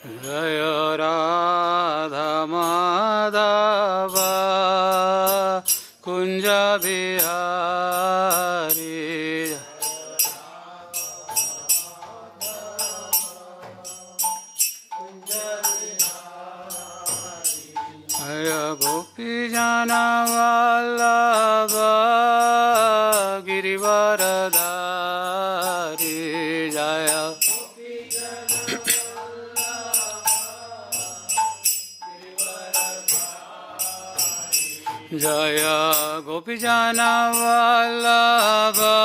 Jai Radha Madhava Kunja Bihari Jaya Gopi Jana Vallabha Girivaradhari Jaya Jaya Gopi Jana Vallabha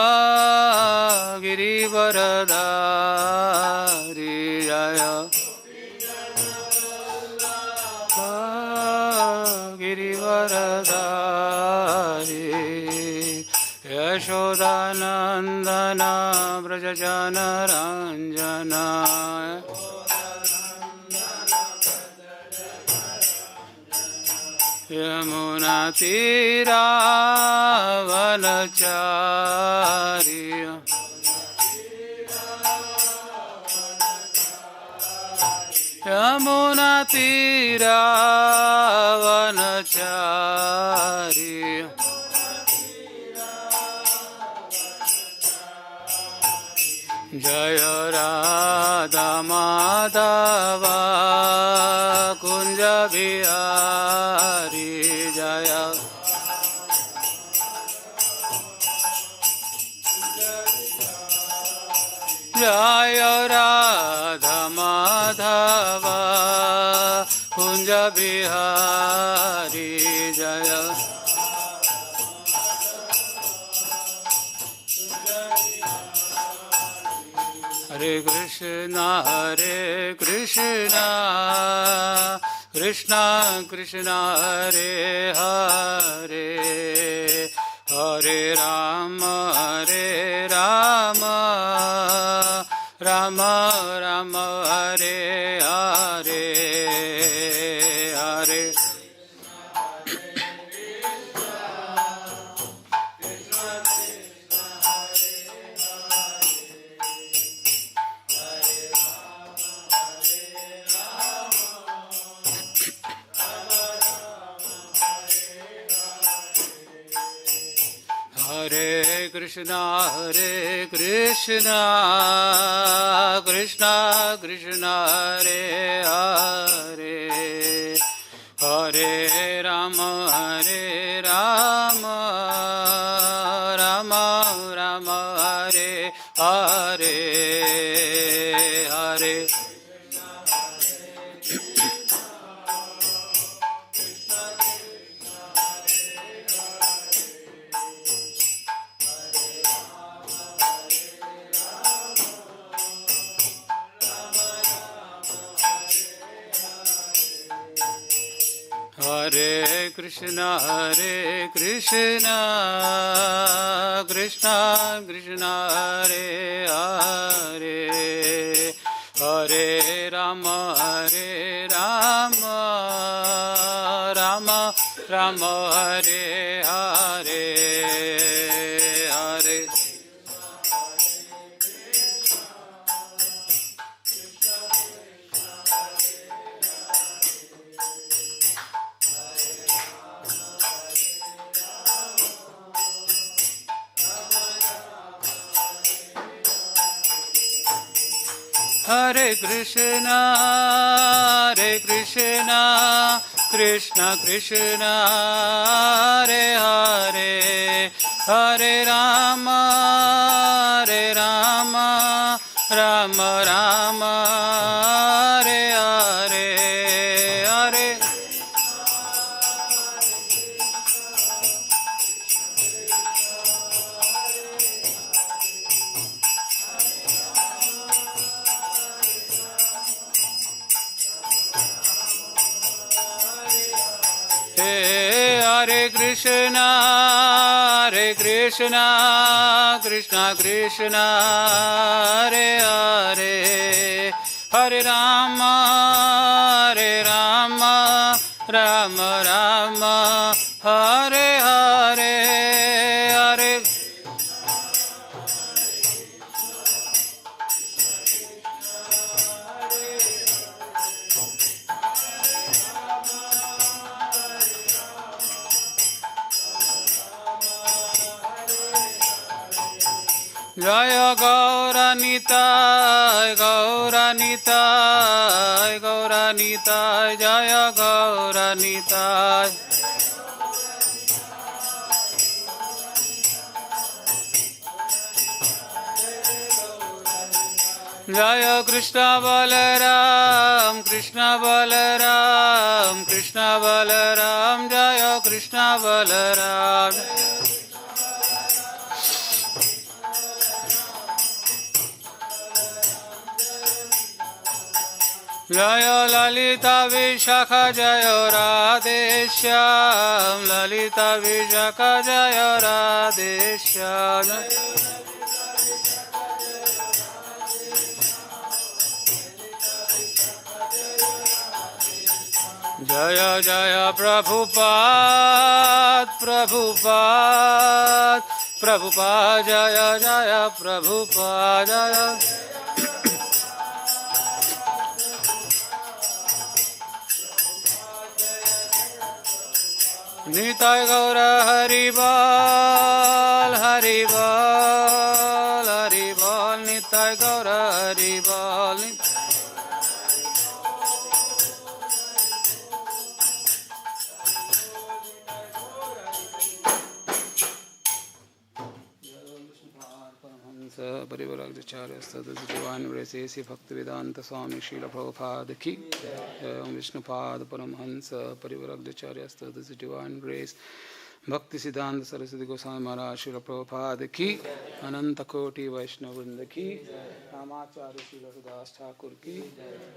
Girivaradhari Jaya Girivaradhari Yashodanandana Brajajana Ranjana Yamuna Tira Vanachariya Yamuna Tira Vanachariya Jaya Radha Madhava Kunja Bihari Jaya Jaya Radha Madhava Kunja Bihari Jaya Hare Krishna Krishna Krishna Hare Hare Hare Rama Rama Rama Hare Hare Hare Hare Krishna Krishna Krishna Hare Hare Hare Rama Rama Rama Hare Hare Hare Hare Krishna Krishna Krishna Hare Hare Hare Rama Rama Rama Hare Hare Hare Hare Krishna Krishna Krishna Hare Hare Hare Rama Rama Rama Hare Hare Hare Hare Krishna Krishna Krishna Hare Hare Hare Rama Rama Rama Hare Hare Hare Jaya Gauranitai, Gauranitai, Gauranitai, Jaya Gauranitai. Jaya Krishna Balaram, Krishna Balaram, Krishna Balaram, Jaya Krishna Balaram. Jaya Lalita Vishakha Jaya Radheshyam, Lalita Vishakha Jaya Radheshyam. Jaya Jaya Prabhupada, Prabhupada, Prabhupada, Jaya Jaya Prabhupada, Jaya. Nitai Gaura Haribal, Haribal, Haribal, Nitai Gaura Haribal. Parivaragacharya Sadhus Divine Grace Bhaktivedanta Swami Srila Prabhupada Ki Om Vishnupad Paramhansa Parivaragacharya Sadhus Divine Grace Bhakti Siddhanta Saraswati Goswami Maharaj Srila Prabhupada Ki Ananta Koti Vaishnavrinda Ki Namacharya Srila Sudas Thakur Ki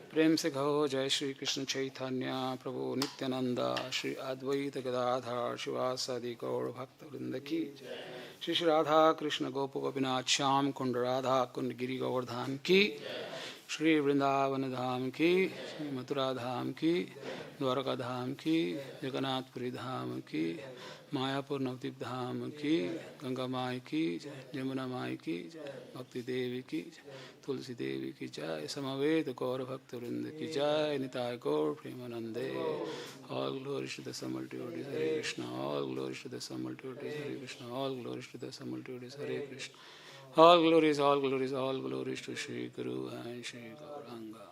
Prem Se Gho Jai Shri Krishna Chaitanya Prabhu Nityananda Shri Advaita Gadadhar Shivasadi Gaur Bhakta Vrinda Ki Shri Shri Radha Krishna Gopa Gopinath Shyam Kund Radha Kund Giri Govardhan Ki Shri Vrindavan Dham Ki Shri Mathura Dham Ki Dwaraka Dham Ki Jagannath Puri Dham Ki Mayapur Navdip Dham Ki Ganga Mai Ki Jamuna Mai Ki Bhakti Devi Ki Tulsi Devi Ki Jai Samaveta Gaura Bhakta Vrinda Ki Jai Nitai Gaur Premanande. All glories to the Samultitudes Hare Krishna. All glories to the Samultitudes Hare Krishna. All glories to the Samultitudes Hare Krishna. All glories, all glories, all glories to Shri Guru and Shri Gauranga.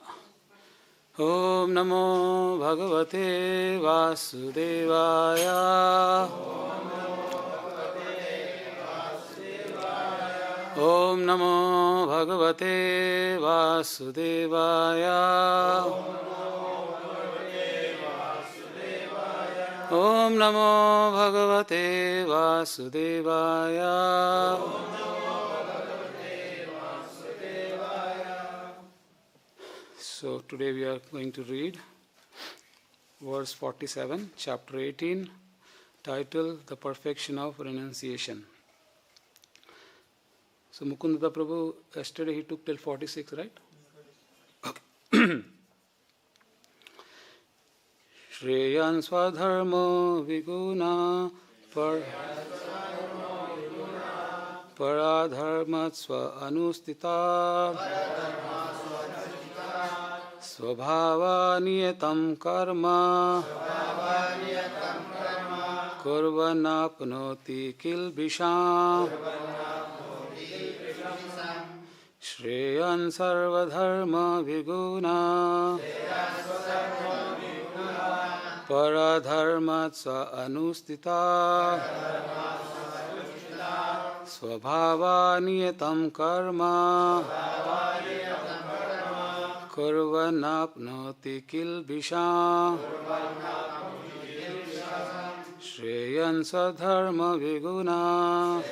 Om Namo Bhagavate Vasudevaya. Om Namo Bhagavate Vasudevaya. Om Namo Bhagavate Vasudevaya. So today we are going to read verse 47, chapter 18, title The Perfection of Renunciation. So Mukundata Prabhu, yesterday he took till 46, right? Okay. śreyān sva-dharmo viguṇaḥ para-dharmāt sva-anuṣṭhitāt svabhāva-niyatam karma kurvan āpnoti kilbiṣam śreyān sarva-dharmo viguṇaḥ para-dharmāt su-anuṣṭhitāt svabhāva-niyatam karma kurvan āpnoti kilbiṣam śreyān sva-dharmo viguṇaḥ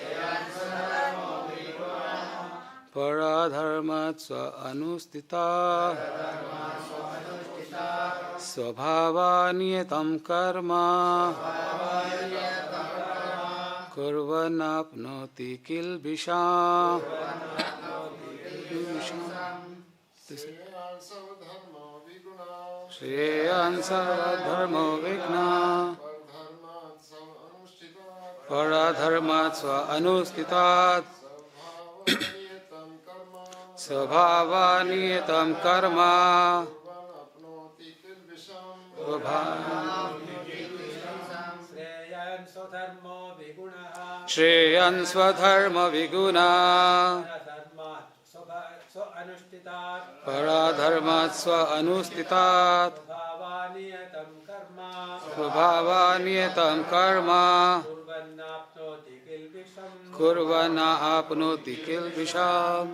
para-dharmāt su-anuṣṭhitāt svabhāva-niyatam karma kurvan āpnoti kilbiṣam. śreyān sva-dharmo viguṇaḥ para-dharmāt sva-anuṣṭhitāt svabhāva-niyatam karma śreyān sva-dharmo viguṇaḥ para-dharmāt sva-anuṣṭhitāt svabhāva-niyatam karma kurvan āpnoti kilbiṣam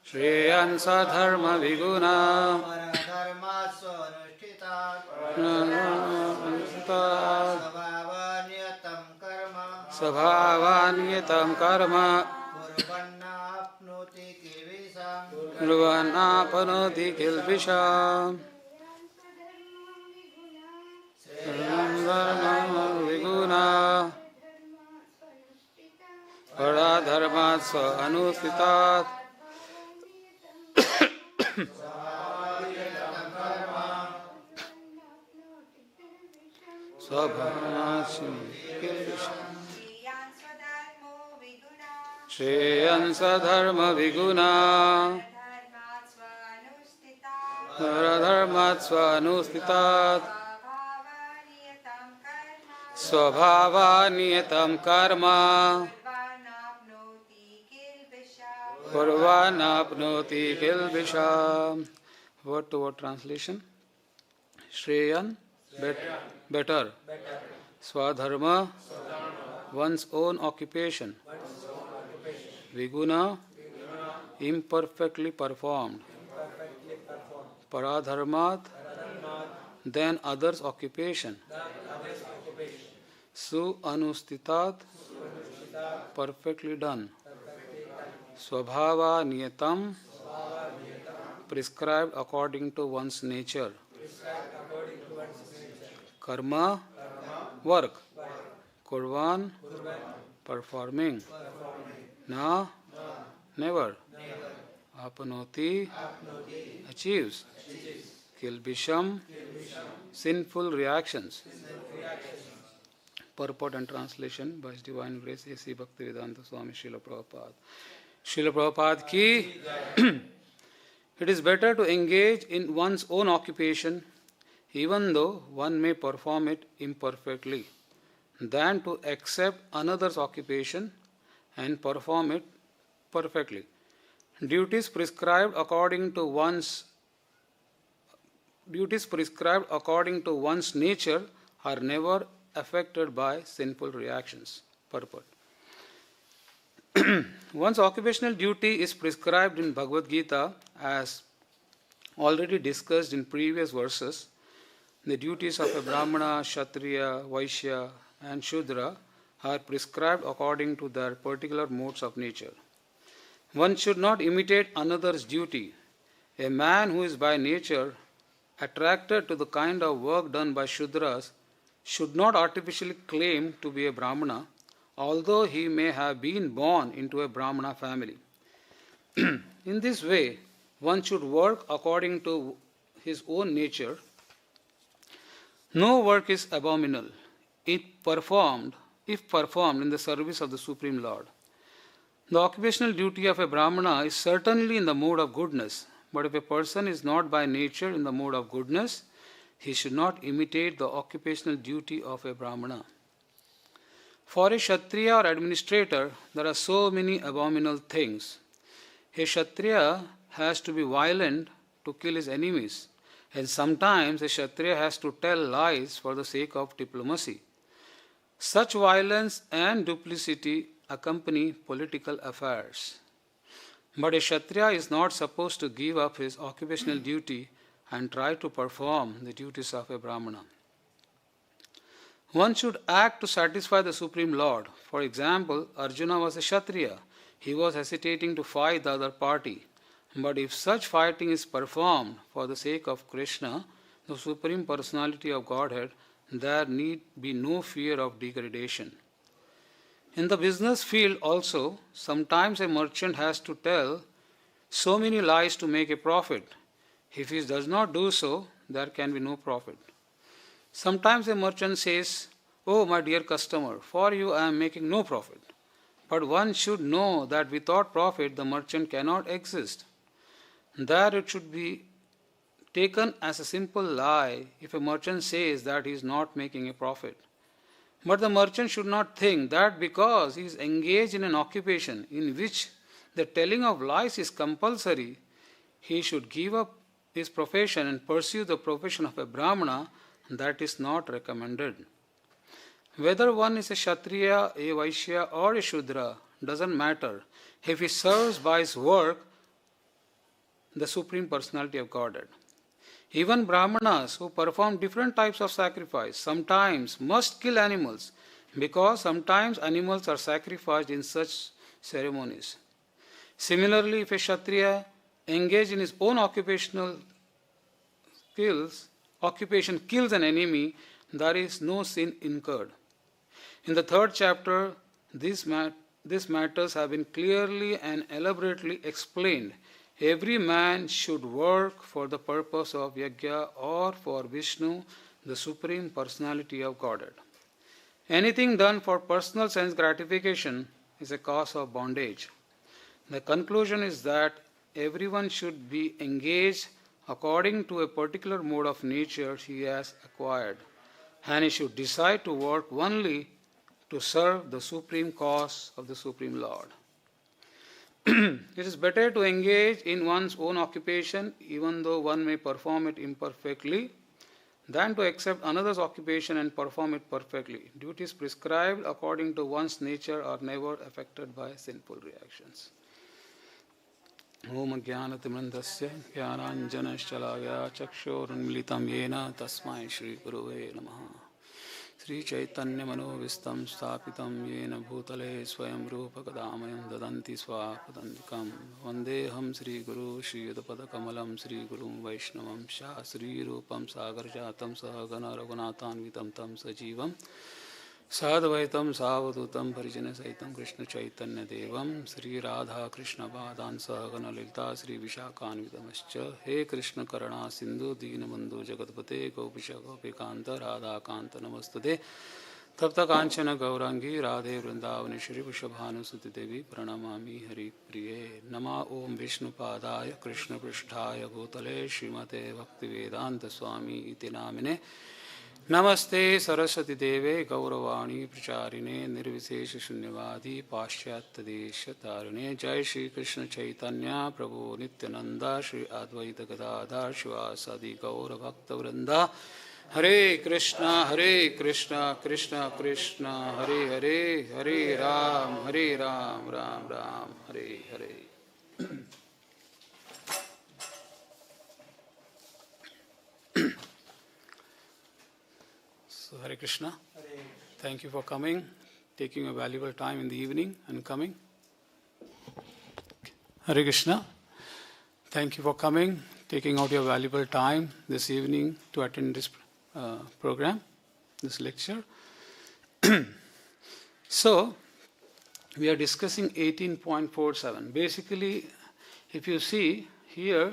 śreyān sa-dharmo viguṇaḥ para-dharmāt svabhāva-niyatam karma kurvan āpnoti kilbiṣam viguṇaḥ para-dharmāt sva-anuṣṭhitāt śreyān sa-dharmo viguṇaḥ para-dharmāt sva-anuṣṭhitāt svabhāva-niyatam karma kurvan āpnoti kilbiṣam. Word to word translation. Śreyān, better. Sva-dharma, one's own occupation. Viguṇaḥ, imperfectly performed. Para-dharmāt, then others' occupation. Su-anuṣṭhitāt, perfectly done. Svabhāva-niyatam, prescribed according to one's nature. Karma, work. Kurvan, performing. Na, never. Āpnoti, achieves. Kilbiṣam, sinful reactions. Purport and translation by His Divine Grace A.C. Bhaktivedanta Swami Srila Prabhupada. Srila Prabhupada ki, it is better to engage in one's own occupation, even though one may perform it imperfectly, than to accept another's occupation and perform it perfectly. Duties prescribed according to one's nature are never affected by sinful reactions. Purport. One's occupational duty is prescribed in Bhagavad-gītā as already discussed in previous verses. The duties of a brāhmaṇa, kṣatriya, vaiśya and śūdra are prescribed according to their particular modes of nature. One should not imitate another's duty. A man who is by nature attracted to the kind of work done by śūdras should not artificially claim to be a brāhmana, although he may have been born into a brāhmana family. In this way, one should work according to his own nature. No work is abominable if performed in the service of the Supreme Lord. The occupational duty of a brāhmana is certainly in the mode of goodness, but if a person is not by nature in the mode of goodness, he should not imitate the occupational duty of a brāhmana. For a kṣatriya or administrator, there are so many abominable things. A kṣatriya has to be violent to kill his enemies, and sometimes a kṣatriya has to tell lies for the sake of diplomacy. Such violence and duplicity accompany political affairs. But a kṣatriya is not supposed to give up his occupational duty and try to perform the duties of a brāhmana. One should act to satisfy the Supreme Lord. For example, Arjuna was a kṣatriya. He was hesitating to fight the other party. But if such fighting is performed for the sake of Krishna, the Supreme Personality of Godhead, there need be no fear of degradation. In the business field also, sometimes a merchant has to tell so many lies to make a profit. If he does not do so, there can be no profit. Sometimes a merchant says, "Oh, my dear customer, for you I am making no profit." But one should know that without profit the merchant cannot exist. There it should be taken as a simple lie if a merchant says that he is not making a profit. But the merchant should not think that because he is engaged in an occupation in which the telling of lies is compulsory, he should give up his profession and pursue the profession of a brāhmaṇa. That is not recommended. Whether one is a kṣatriya, a vaiśya or a śūdra doesn't matter if he serves by his work the Supreme Personality of Godhead. Even brāhmanas who perform different types of sacrifice sometimes must kill animals because sometimes animals are sacrificed in such ceremonies. Similarly, if a kṣatriya engaged in his own occupation kills an enemy, there is no sin incurred. In the 3rd chapter, these matters have been clearly and elaborately explained. Every man should work for the purpose of yajna or for Vishnu, the Supreme Personality of Godhead. Anything done for personal sense gratification is a cause of bondage. The conclusion is that everyone should be engaged according to a particular mode of nature he has acquired, and he should decide to work only to serve the supreme cause of the Supreme Lord. It is better to engage in one's own occupation, even though one may perform it imperfectly, than to accept another's occupation and perform it perfectly. Duties prescribed according to one's nature are never affected by sinful reactions. Om Jnanatimandasya Jnananjanaschalaya Chakshorunmilitam Yena Tasmai Shri Gurave Namaha. Sri Chaitanya Manovistam Stapitam Yena Bhutale Swayam Rupa Kadamayam Dadanti Swapadandikam Vandeham Sri Guru Shri Yudapada Kamalam Sri Gurum Vaishnavam Sha Sri Rupam Sagarjatam Sahagana Raghunathan Vitam Tam Sajivam Sadvaitam Savadutam Parijana Saitam Krishna Chaitanya Devam Sri Radha Krishna Bhadan Sahagana Lilita Sri Vishakhan Vidamascha He Krishna Karana Sindhu Deenabandhu Jagatpate Gopisha Gopikanta Radha Kanta Namastade Tapta Kanchana Gaurangi Radhe Vrindavani Shri Vrishabhanusuti Devi Pranamami Hari Priye Nama Om Vishnu Padaya Krishna Pristhaya Bhutale Srimate Bhaktivedanta Swami Iti Namine Namaste Saraswati Deve Gauravani Pracharine Nirvisesha Shunyavadi Paschyatta Desha Tarune Jai Shri Krishna Chaitanya Prabhu Nityananda Shri Advaita Gadadhar Shivasadi Gaura Bhakta Vrinda Hare Krishna Krishna Krishna Hare Hare Hare Ram Ram Ram Hare Hare. So Hare Krishna. Thank you for coming, taking your valuable time in the evening and coming. Hare Krishna. Thank you for coming, taking out your valuable time this evening to attend this program, this lecture. So, we are discussing 18.47. Basically, if you see here,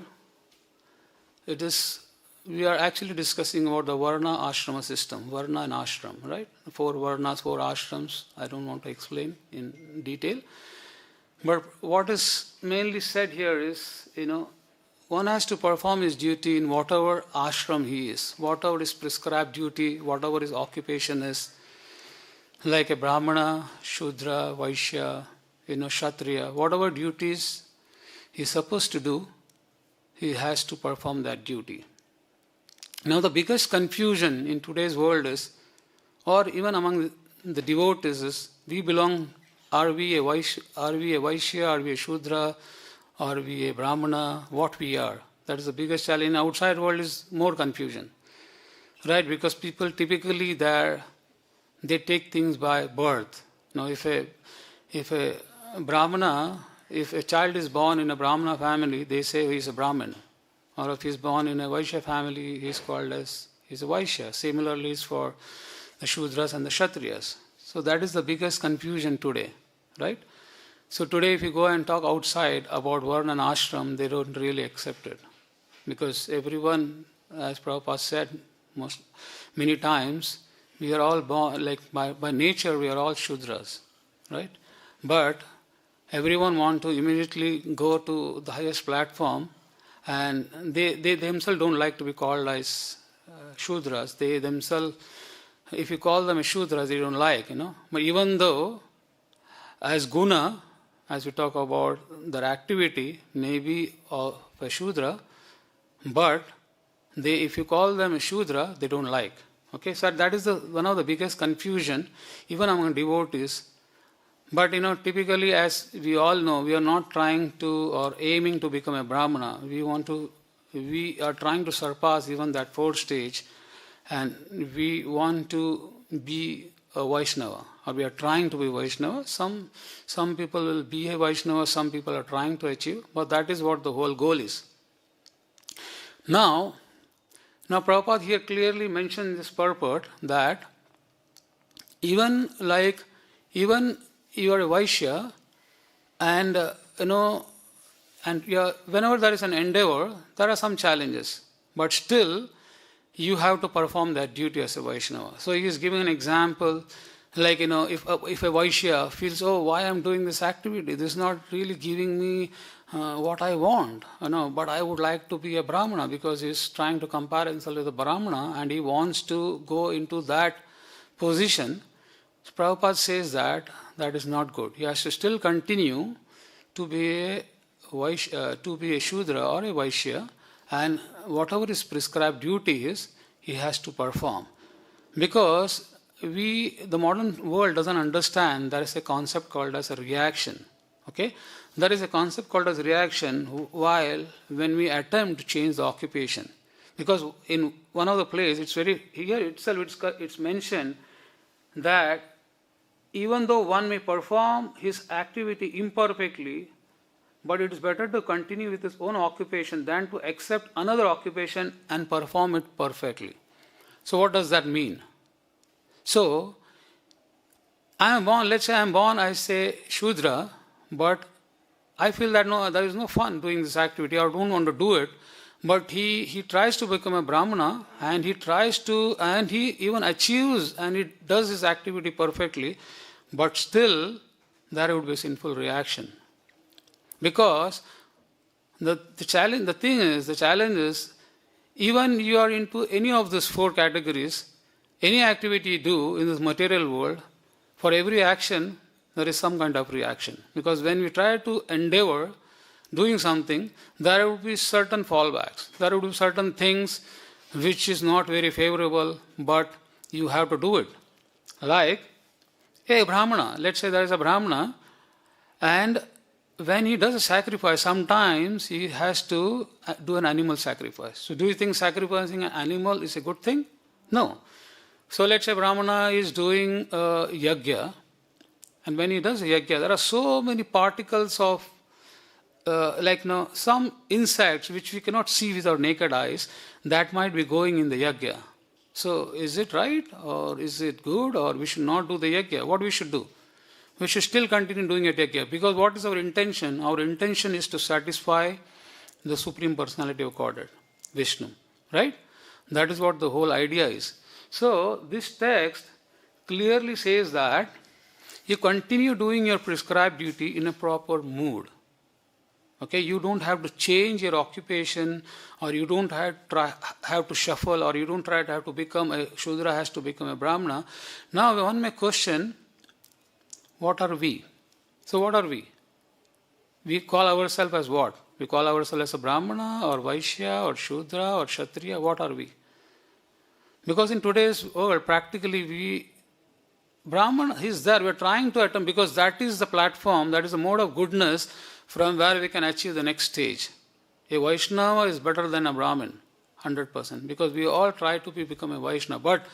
we are actually discussing about the Varna Ashrama system, Varna and Ashram, right? 4 Varnas, 4 Ashrams. I don't want to explain in detail. But what is mainly said here is, one has to perform his duty in whatever ashram he is, whatever is prescribed duty, whatever his occupation is, like a brāhmaṇa, śūdra, vaiśya, kṣatriya, whatever duties he is supposed to do, he has to perform that duty. Now the biggest confusion in today's world is, or even among the devotees is, are we a vaiśya, are we a śūdra, are we a brāhmaṇa, what we are. That is the biggest challenge. In the outside world is more confusion. Right? Because people typically they take things by birth. Now if a brāhmana, if a child is born in a brāhmana family, they say he is a brahmin. Or if he is born in a vaiśya family, he is called as he is a vaiśya. Similarly is for the śūdras and the kṣatriyas. So that is the biggest confusion today. Right? So today if you go and talk outside about Varna and Ashram, they don't really accept it. Because everyone, as Prabhupada said many times, we are all born, like by nature we are all śūdras. Right? But everyone wants to immediately go to the highest platform and they themselves don't like to be called as śūdras. They themselves, if you call them as śūdras, they don't like, But even though, as guna, as we talk about their activity, may be of a śūdra, but if you call them a śūdra, they don't like. Okay, so that is one of the biggest confusion, even among devotees. But typically, as we all know, we are not trying to or aiming to become a brāhmana. We are trying to surpass even that fourth stage, and we want to be a Vaishnava, or we are trying to be Vaishnava. Some people will be a Vaishnava, some people are trying to achieve, but that is what the whole goal is. Now Prabhupada here clearly mentioned in this purport that even you are a Vaisya, and whenever there is an endeavor, there are some challenges, but still you have to perform that duty as a Vaishnava. So he is giving an example, like if a Vaisya feels, why I am doing this activity? This is not really giving me what I want, but I would like to be a Brahmana, because he is trying to compare himself with a Brahmana and he wants to go into that position. So Prabhupada says that is not good. He has to still continue to be a Śūdra or a Vaisya, and whatever his prescribed duty is, he has to perform. Because the modern world doesn't understand there is a concept called as a reaction. Okay? There is a concept called as reaction when we attempt to change the occupation. Because in one of the places, it's mentioned that even though one may perform his activity imperfectly, but it is better to continue with his own occupation than to accept another occupation and perform it perfectly. So what does that mean? So, let's say I am born, I say Śūdra, but I feel that there is no fun doing this activity, I don't want to do it. But he tries to become a Brahmana, and he even achieves and he does his activity perfectly, but still there would be a sinful reaction. Because the challenge is, even you are into any of these four categories, any activity you do in this material world, for every action there is some kind of reaction. Because when we try to endeavor doing something, there would be certain fallbacks. There would be certain things which is not very favorable, but you have to do it. Like a Brahmana, let's say there is a Brahmana, and when he does a sacrifice, sometimes he has to do an animal sacrifice. So do you think sacrificing an animal is a good thing? No. So let's say Brahmana is doing a yajna, and when he does a yajna, there are so many particles of some insects which we cannot see with our naked eyes that might be going in the yajna. So is it right, or is it good, or we should not do the yajna? What we should do? We should still continue doing a yajna, because what is our intention? Our intention is to satisfy the Supreme Personality of Godhead, Vishnu, right? That is what the whole idea is. So this text clearly says that you continue doing your prescribed duty in a proper mood. Okay, you don't have to change your occupation, or you don't have to shuffle, or you don't have to become a Śūdra, has to become a Brahmana. Now one may question, what are we? So what are we? We call ourselves as what? We call ourselves as a Brahmana, or Vaisya, or Śūdra, or kṣatriya. What are we? Because in today's world, practically Brahmana is there. We are trying to attempt, because that is the platform, that is the mode of goodness from where we can achieve the next stage. A Vaishnava is better than a Brahmin, 100%, because we all try to become a Vaishnava. But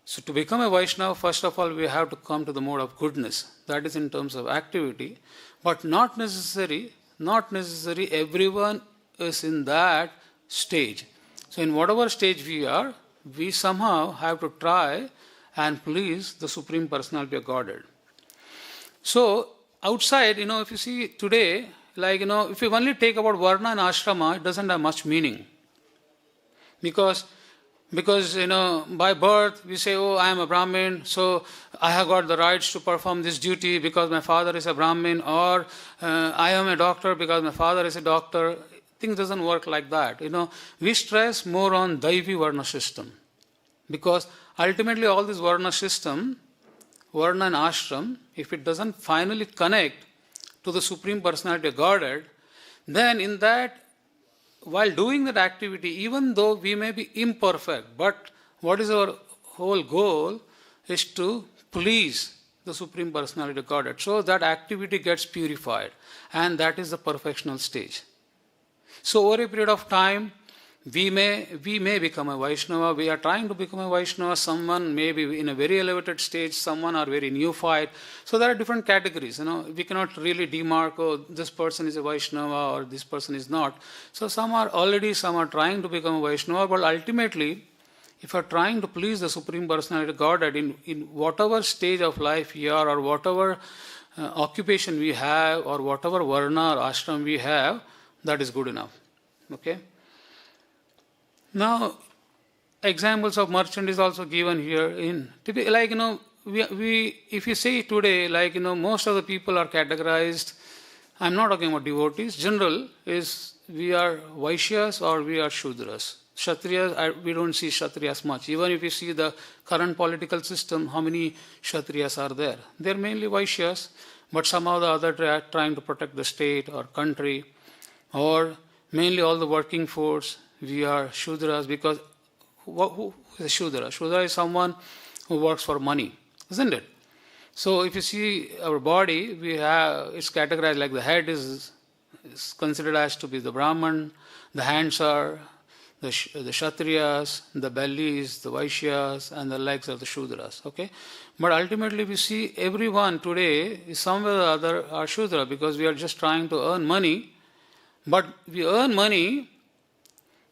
so to become a Vaishnava, first of all, we have to come to the mode of goodness. That is in terms of activity, but not necessary everyone is in that stage. So in whatever stage we are, we somehow have to try and please the Supreme Personality of Godhead. So outside, if you see today, if you only take about Varna and Ashrama, it doesn't have much meaning. Because by birth we say, I am a Brahmin, so I have got the rights to perform this duty because my father is a Brahmin, or I am a doctor because my father is a doctor. things doesn't work like that. We stress more on Daivi Varna system. Because ultimately all this Varna system, Varna and Ashram, if it doesn't finally connect to the Supreme Personality of Godhead, then in that, while doing that activity, even though we may be imperfect, but what is our whole goal is to please the Supreme Personality of Godhead. So that activity gets purified, and that is the perfectional stage. So over a period of time, we may become a Vaishnava. We are trying to become a Vaishnava. Someone may be in a very elevated stage, someone are very neophyte. So there are different categories. We cannot really demark, oh, this person is a Vaishnava or this person is not. So some are trying to become a Vaishnava, but ultimately, if you are trying to please the Supreme Personality of Godhead in whatever stage of life we are, or whatever occupation we have, or whatever varna or ashram we have, that is good enough. Okay? Now, examples of merchant is also given here. If you say today, most of the people are categorized, I'm not talking about devotees, general is we are vaiśyas or we are śūdras. Kṣatriyas, we don't see Kṣatriyas much. Even if you see the current political system, how many Kṣatriyas are there? They're mainly vaiśyas, but somehow the other they are trying to protect the state or country, or mainly all the working force. We are śūdras, because who is a śūdra? Śūdra is someone who works for money, isn't it? So if you see our body, it's categorized like the head is considered as to be the Brahman, the hands are the Kṣatriyas, the belly is the Vaiśyas, and the legs are the śūdras. Okay? But ultimately we see everyone today is somewhere or other are śūdra, because we are just trying to earn money. But we earn money,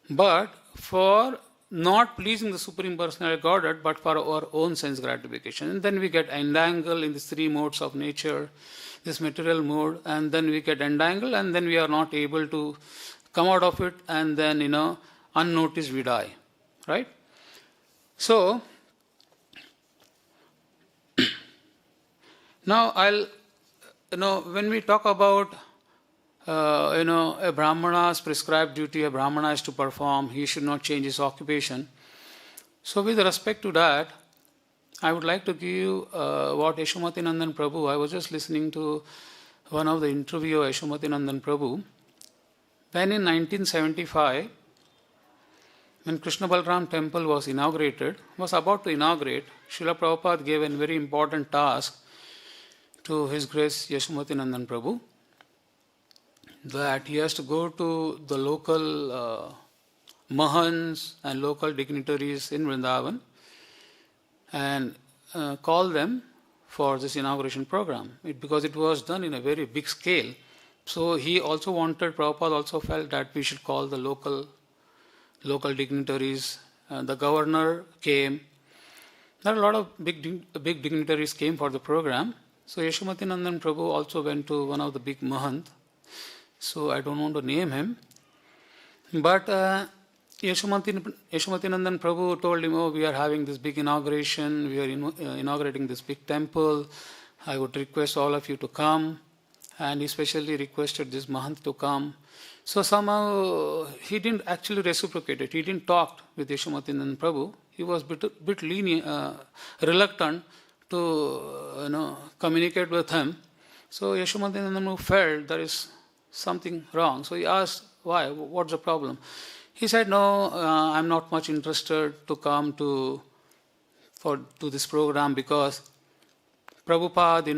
but for not pleasing the Supreme Personality of Godhead, but for our own sense gratification. And then we get entangled in these three modes of nature, this material mode, and then we get entangled, and then we are not able to come out of it, and then, unnoticed we die. Right? So, now when we talk about a Brahmana's prescribed duty, a Brahmana is to perform, he should not change his occupation. So with respect to that, I would like to give you what Yashomati Nandan Prabhu, I was just listening to one of the interview of Yashomati Nandan Prabhu, when in 1975, when Krishna Balram temple was about to inaugurate, Srila Prabhupada gave a very important task to His Grace Yashomati Nandan Prabhu, that he has to go to the local mahants and local dignitaries in Vrindavan and call them for this inauguration program, because it was done in a very big scale. So Prabhupada also felt that we should call the local dignitaries. The governor came. There are a lot of big dignitaries came for the program. So Yashomati Nandan Prabhu also went to one of the big mahant. So I don't want to name him. But Yashomati Nandan Prabhu told him, we are having this big inauguration, we are inaugurating this big temple. I would request all of you to come. And he especially requested this mahant to come. So somehow he didn't actually reciprocate it. He didn't talk with Yashomati Nandan Prabhu. He was bit reluctant to communicate with him. So Yashomati Nandan Prabhu felt there is something wrong. So he asked, why? What's the problem? He said, no, I'm not much interested to come to this program, because Prabhupada,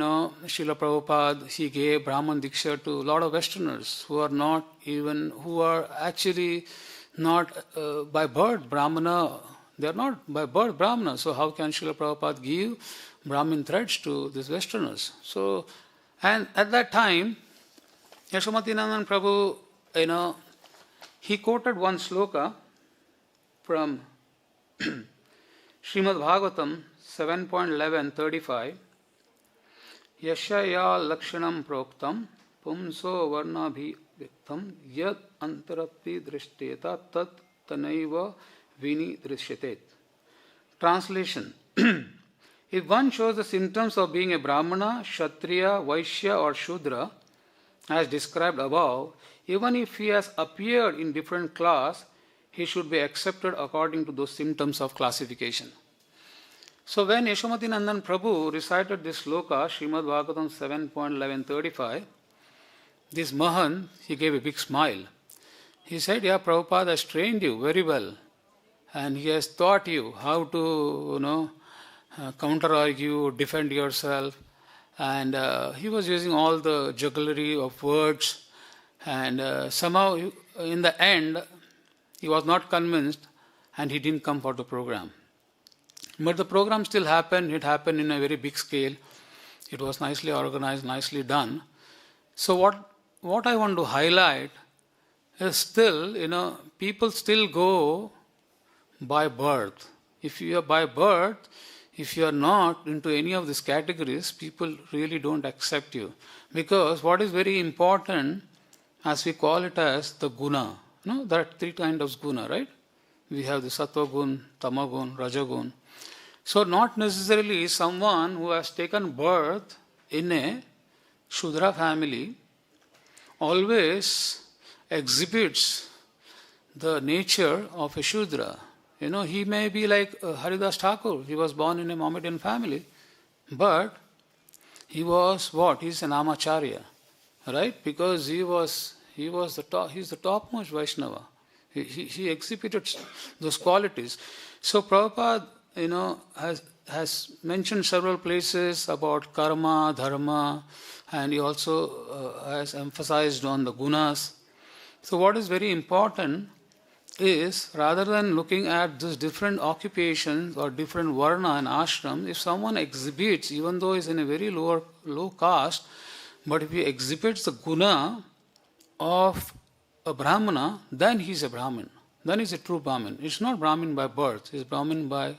Srila Prabhupada, he gave Brahman Diksha to a lot of Westerners who are actually not by birth Brahmana. They are not by birth Brahmana. So how can Srila Prabhupada give Brahmin threads to these Westerners? So, and at that time, Yashomati Nandan Prabhu, he quoted one sloka from Srimad Bhagavatam 7.11:35. Yashaya lakshanam proktam pumso varnabhiviktam yad antarapi drishteta tat tanaiva vini drishyate. Translation. If one shows the symptoms of being a Brahmana, Kṣatriya, Vaiśya or Śūdra, as described above, even if he has appeared in different class, he should be accepted according to those symptoms of classification. So when Yashamati Nandan Prabhu recited this sloka, Srimad Bhagavatam 7.1135, this Mahan, he gave a big smile. He said, yeah, Prabhupada has trained you very well, and he has taught you how to, counter-argue, defend yourself, and he was using all the jugglery of words, and somehow in the end he was not convinced and he didn't come for the program. But the program still happened. It happened in a very big scale. It was nicely organized, nicely done. So what I want to highlight is still, people still go by birth. If you are by birth, if you are not into any of these categories, people really don't accept you. Because what is very important, as we call it as the guna. There are three kinds of guna, right? We have the sattva gun, tamagun, rajagun. So not necessarily someone who has taken birth in a śūdra family always exhibits the nature of a śūdra. He may be like Haridas Thakur. He was born in a Mohammedan family, but he was what? He's an Amacharya, right? Because he's the topmost Vaishnava. He exhibited those qualities. So Prabhupada, has mentioned several places about karma, dharma, and he also has emphasized on the gunas. So what is very important is, rather than looking at these different occupations or different varna and ashram, if someone exhibits, even though he's in a very low caste, but if he exhibits the guna of a brahmana, then he's a brahmin. Then he's a true brahmin. It's not brahmin by birth, he's brahmin by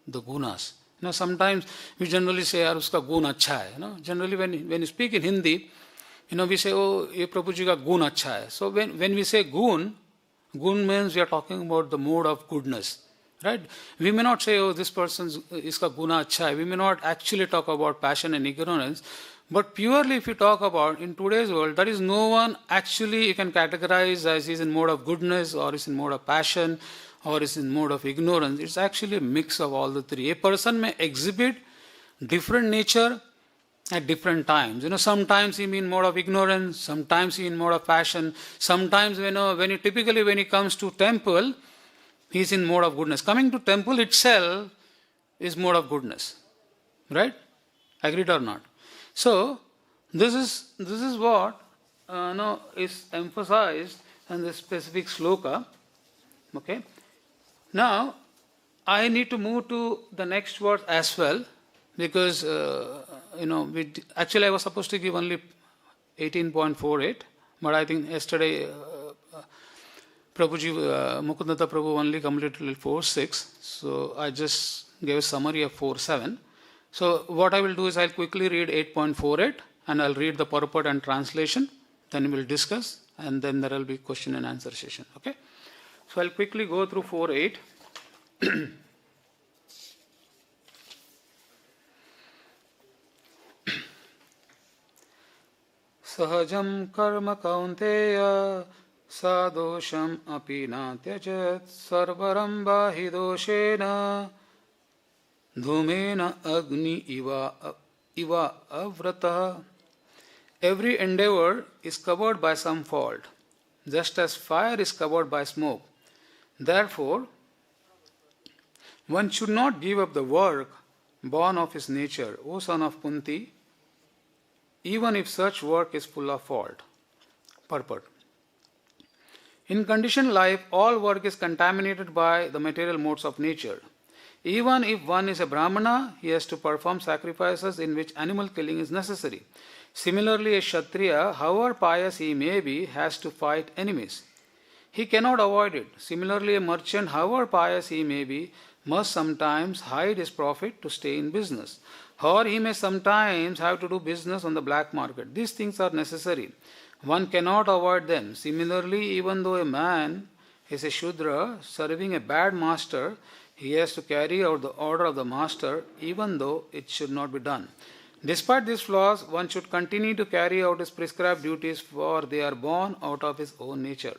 the gunas. Sometimes we generally say, uska gun acha hai. Generally when you speak in Hindi, we say, oh, ye Prabhuji ka gun acha hai. So when we say gun means we are talking about the mode of goodness, right? We may not say, oh, this person's iska guna acha hai. We may not actually talk about passion and ignorance. But purely if you talk about, in today's world, there is no one actually you can categorize as he's in mode of goodness, or is in mode of passion, or is in mode of ignorance. It's actually a mix of all the three. A person may exhibit different nature at different times. Sometimes he in mode of ignorance, sometimes he in mode of passion, sometimes when he comes to temple, he's in mode of goodness. Coming to temple itself is mode of goodness. Right? Agreed or not? So this is what is emphasized in this specific sloka. Okay. Now I need to move to the next word as well, because actually I was supposed to give only 18.48, but I think yesterday Mukundata Prabhu only completed 4.6, so I just gave a summary of 4.7. So what I will do is I'll quickly read 8.48 and I'll read the purport and translation, then we'll discuss, and then there will be question and answer session. Okay? So I'll quickly go through 4.8. Sahajam karma kaunteya sadosham api natyajat sarvaram bahi doshena dhumena agni iva avrata. Every endeavor is covered by some fault, just as fire is covered by smoke. Therefore, one should not give up the work born of his nature, O son of Kunti, even if such work is full of fault. Purport. In conditioned life, all work is contaminated by the material modes of nature. Even if one is a brāhmaṇa, he has to perform sacrifices in which animal killing is necessary. Similarly, a kṣatriya, however pious he may be, has to fight enemies. He cannot avoid it. Similarly, a merchant, however pious he may be, must sometimes hide his profit to stay in business. Or he may sometimes have to do business on the black market. These things are necessary. One cannot avoid them. Similarly, even though a man is a śūdra serving a bad master, he has to carry out the order of the master, even though it should not be done. Despite these flaws, one should continue to carry out his prescribed duties, for they are born out of his own nature.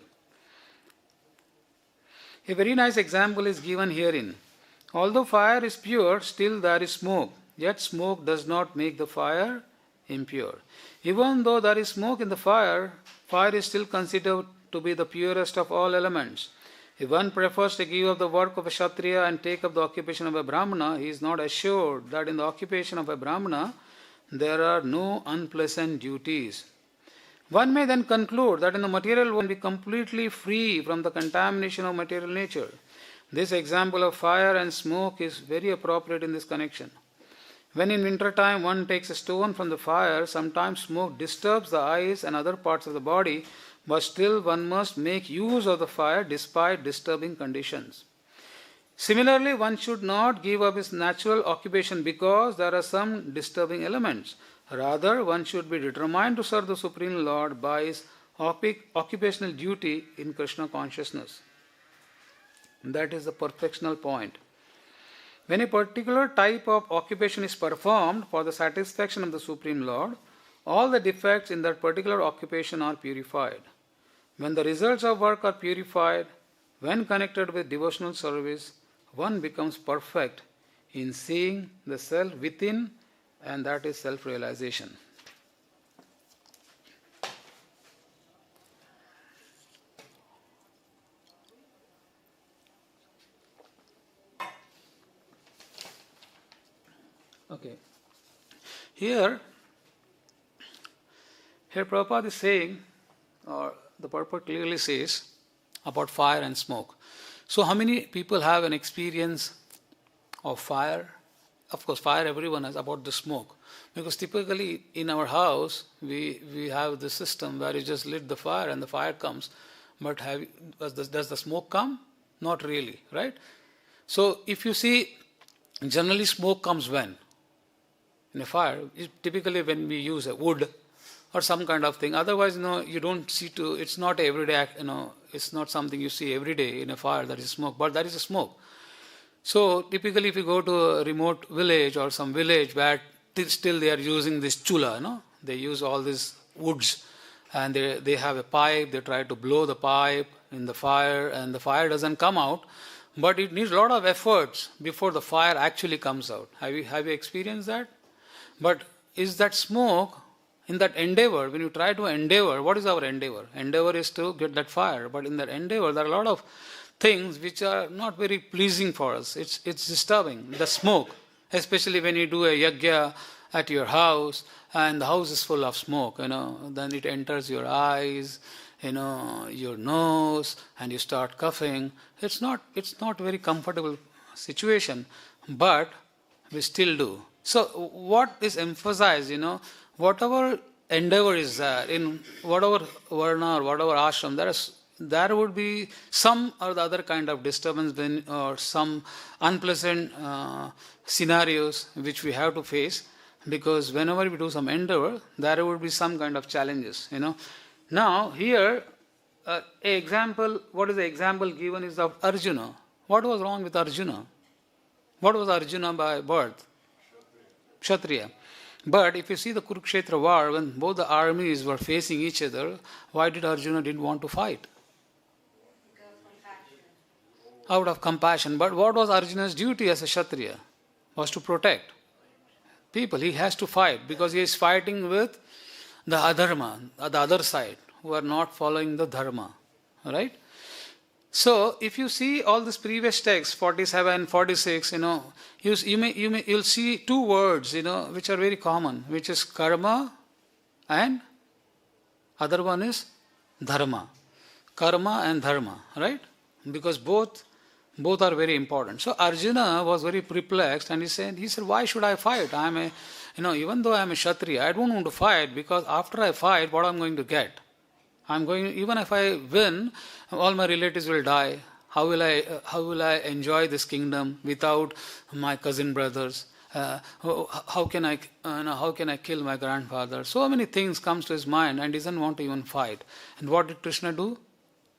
A very nice example is given herein. Although fire is pure, still there is smoke. Yet smoke does not make the fire impure. Even though there is smoke in the fire, fire is still considered to be the purest of all elements. If one prefers to give up the work of a kṣatriya and take up the occupation of a brāhmaṇa, he is not assured that in the occupation of a brāhmaṇa there are no unpleasant duties. One may then conclude that in the material one be completely free from the contamination of material nature. This example of fire and smoke is very appropriate in this connection. When in winter time one takes a stone from the fire, sometimes smoke disturbs the eyes and other parts of the body, but still one must make use of the fire despite disturbing conditions. Similarly, one should not give up his natural occupation because there are some disturbing elements. Rather, one should be determined to serve the Supreme Lord by his occupational duty in Krishna consciousness. That is the perfectional point. When a particular type of occupation is performed for the satisfaction of the Supreme Lord, all the defects in that particular occupation are purified. When the results of work are purified, when connected with devotional service, one becomes perfect in seeing the self within, and that is self-realization. Okay. Here Prabhupada is saying, or the purport clearly says, about fire and smoke. So how many people have an experience of fire? Of course, fire everyone has, about the smoke. Because typically in our house, we have the system where you just lit the fire and the fire comes. But does the smoke come? Not really, right? So if you see, generally smoke comes when? In a fire, typically when we use a wood or some kind of thing. Otherwise, you don't see it's not everyday, it's not something you see every day in a fire, that is smoke, but there is a smoke. So typically if you go to a remote village or some village where still they are using this chula, they use all these woods and they have a pipe, they try to blow the pipe in the fire and the fire doesn't come out, but it needs a lot of efforts before the fire actually comes out. Have you experienced that? But is that smoke, in that endeavor, when you try to endeavor, what is our endeavor? Endeavor is to get that fire, but in that endeavor there are a lot of things which are not very pleasing for us. It's disturbing, the smoke, especially when you do a yajna at your house and the house is full of smoke, then it enters your eyes, your nose, and you start coughing. It's not very comfortable situation, but we still do. So what is emphasized, whatever endeavor is there, in whatever varna or whatever ashram, there would be some or the other kind of disturbance or some unpleasant scenarios which we have to face, because whenever we do some endeavor, there would be some kind of challenges, Now here, what is the example given is of Arjuna. What was wrong with Arjuna? What was Arjuna by birth? Kṣatriya. But if you see the Kurukshetra war, when both the armies were facing each other, why did Arjuna didn't want to fight? Out of compassion. But what was Arjuna's duty as a Kṣatriya? Was to protect people. He has to fight because he is fighting with the adharma, the other side, who are not following the dharma. Right? So if you see all this previous texts, 47, 46, you'll see two words, which are very common, which is karma and other one is dharma. Karma and dharma, right? Because both are very important. So Arjuna was very perplexed and he said, why should I fight? Even though I am a Kṣatriya, I don't want to fight because after I fight, what I'm going to get? Even if I win, all my relatives will die. How will I enjoy this kingdom without my cousin brothers? How can I kill my grandfather? So many things comes to his mind and he doesn't want to even fight. And what did Krishna do?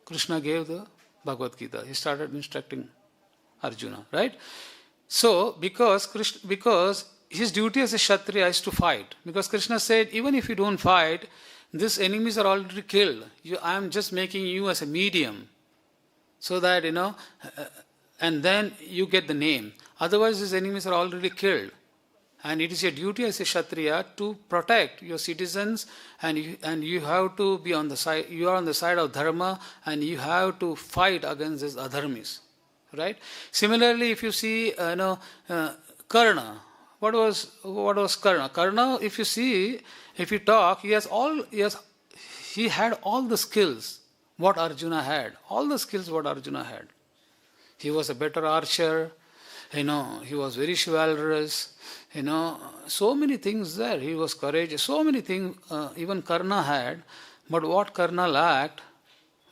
Krishna gave the Bhagavad-gītā. He started instructing Arjuna, right? So because his duty as a Kshatriya is to fight. Because Krishna said, even if you don't fight, these enemies are already killed. I am just making you as a medium. So that, and then you get the name. Otherwise, these enemies are already killed. And it is your duty as a Kshatriya to protect your citizens, and you have to be on the side, you are on the side of Dharma, and you have to fight against these adharmis. Right? Similarly, if you see, Karna. What was Karna? Karna, if you talk, he had all the skills what Arjuna had. All the skills what Arjuna had. He was a better archer, he was very chivalrous, so many things there. He was courageous, so many things even Karna had. But what Karna lacked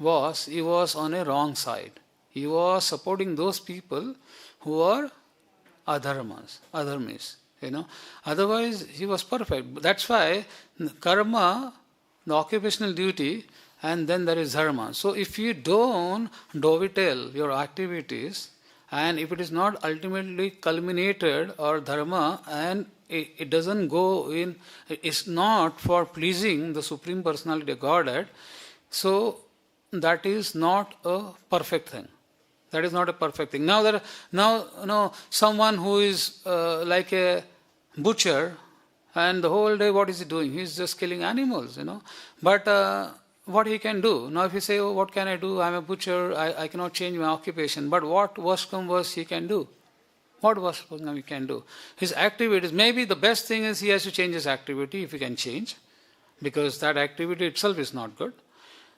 was, he was on a wrong side. He was supporting those people who were adharmis. Otherwise, he was perfect. That's why karma, the occupational duty, and then there is dharma. So if you don't dovetail your activities, and if it is not ultimately culminated or dharma, and it doesn't go in, it's not for pleasing the Supreme Personality of Godhead, so that is not a perfect thing. That is not a perfect thing. Now, someone who is like a butcher, and the whole day what is he doing? He is just killing animals, But what he can do? Now if you say, what can I do? I am a butcher, I cannot change my occupation. But what worst come worst he can do? What worst come he can do? His activities, maybe the best thing is he has to change his activity if he can change, because that activity itself is not good.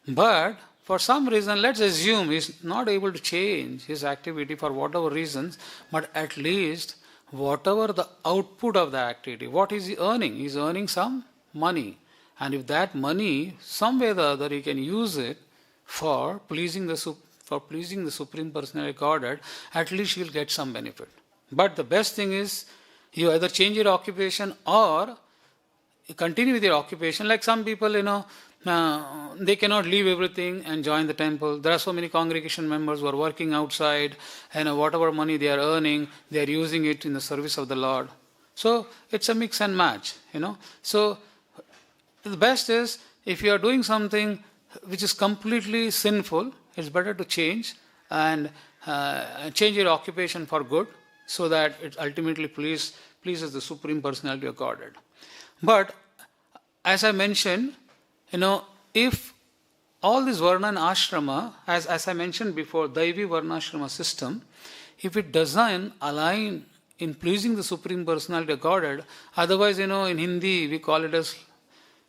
But for some reason, let's assume he's not able to change his activity for whatever reasons, but at least whatever the output of the activity, what is he earning? He's earning some money. And if that money, some way or the other, he can use it for pleasing the Supreme Personality of Godhead, at least he'll get some benefit. But the best thing is, you either change your occupation or continue with your occupation. Like some people, they cannot leave everything and join the temple. There are so many congregation members who are working outside, and whatever money they are earning, they are using it in the service of the Lord. So it's a mix and match, So the best is, if you are doing something which is completely sinful, it's better to change and change your occupation for good, so that it ultimately pleases the Supreme Personality of Godhead. But as I mentioned, if all this varna and ashrama, as I mentioned before, Daivi varnashrama system, if it doesn't align in pleasing the Supreme Personality of Godhead, otherwise, in Hindi we call it as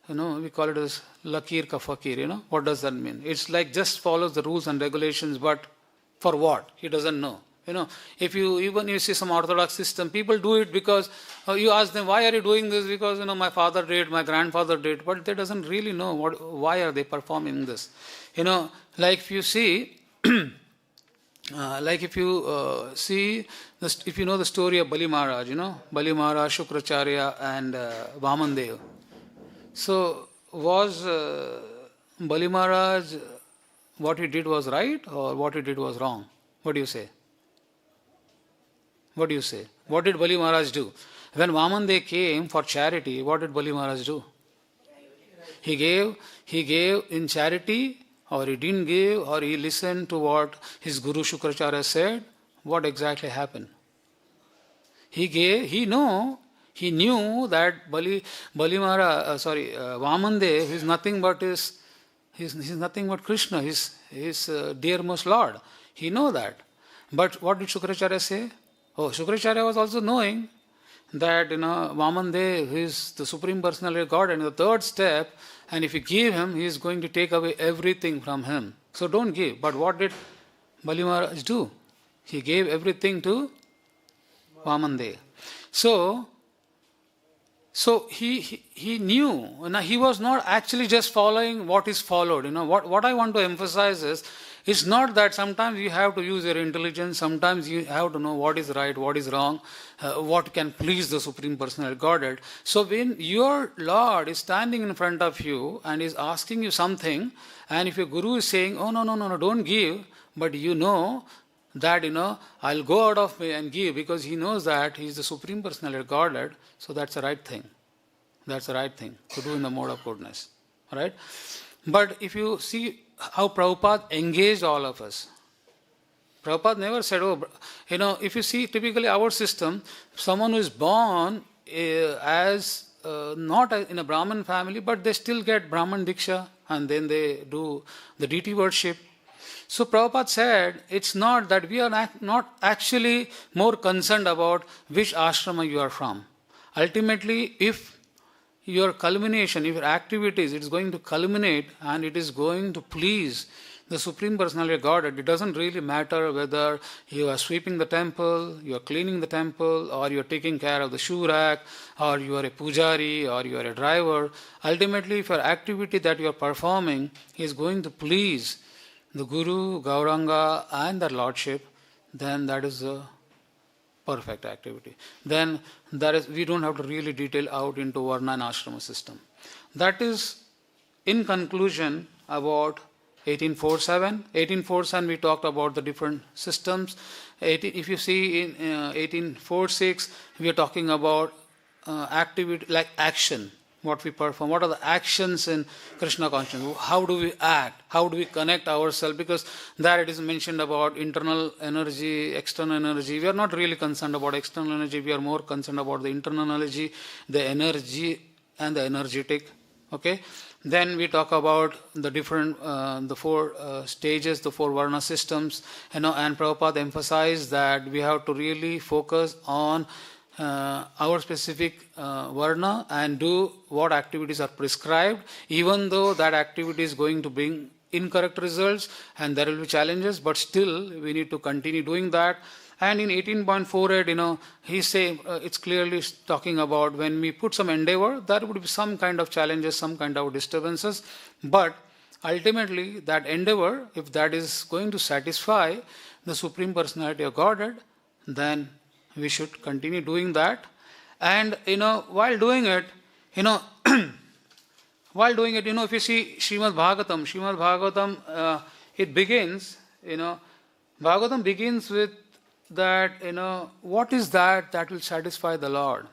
lakir ka fakir, What does that mean? It's like just follows the rules and regulations, but for what? He doesn't know. If you see some orthodox system, people do it because you ask them, why are you doing this? Because my father did, my grandfather did, but they doesn't really know why are they performing this. Like if you see, if you know the story of Bali Maharaj, Bali Maharaj, Shukracharya, and Vamandev. So was Bali Maharaj, what he did was right, or what he did was wrong? What do you say? What do you say? What did Bali Maharaj do? When Vamandev came for charity, what did Bali Maharaj do? He gave in charity, or he didn't give, or he listened to what his Guru Shukracharya said. What exactly happened? He knew that Vamandev is nothing but he's nothing but Krishna, his dearmost Lord. He knew that. But what did Shukracharya say? Shukracharya was also knowing that Vamandev is the Supreme Personality of God, and the third step, and if you give him, he is going to take away everything from him. So don't give. But what did Bali Maharaj do? He gave everything to Vamandev. So he knew. He was not actually just following what is followed. What I want to emphasize is, it's not that sometimes you have to use your intelligence, sometimes you have to know what is right, what is wrong, what can please the Supreme Personality of Godhead. So when your Lord is standing in front of you and is asking you something, and if your Guru is saying, oh no, don't give, but that, I'll go out of me and give, because he knows that he is the Supreme Personality of Godhead, so that's the right thing. That's the right thing to do in the mode of goodness. Right? But if you see how Prabhupada engaged all of us, Prabhupada never said, if you see typically our system, someone who is born as not in a Brahmin family, but they still get Brahman Diksha and then they do the deity worship. So Prabhupada said, it's not that we are not actually more concerned about which ashrama you are from. Ultimately, if your culmination, if your activities, it is going to culminate and it is going to please the Supreme Personality of Godhead, it doesn't really matter whether you are sweeping the temple, you are cleaning the temple, or you are taking care of the shoe rack, or you are a pujari, or you are a driver. Ultimately, if your activity that you are performing is going to please the Guru, Gauranga, and their Lordship, then that is a perfect activity. Then we don't have to really detail out into Varna and Ashrama system. That is, in conclusion, about 1847. 1847 we talked about the different systems. If you see in 1846, we are talking about activity like action, what we perform, what are the actions in Krishna consciousness, how do we act, how do we connect ourselves, because there it is mentioned about internal energy, external energy. We are not really concerned about external energy, we are more concerned about the internal energy, the energy and the energetic. Okay. Then we talk about the different, the four stages, the four Varna systems, and Prabhupada emphasized that we have to really focus on our specific Varna and do what activities are prescribed, even though that activity is going to bring incorrect results and there will be challenges, but still we need to continue doing that. And in 18.48, he say it's clearly talking about when we put some endeavor, there would be some kind of challenges, some kind of disturbances. But ultimately, that endeavor, if that is going to satisfy the Supreme Personality of Godhead, then we should continue doing that. And, while doing it, if you see Srimad-Bhagavatam, it begins, Bhagavatam begins with that, what is that will satisfy the Lord?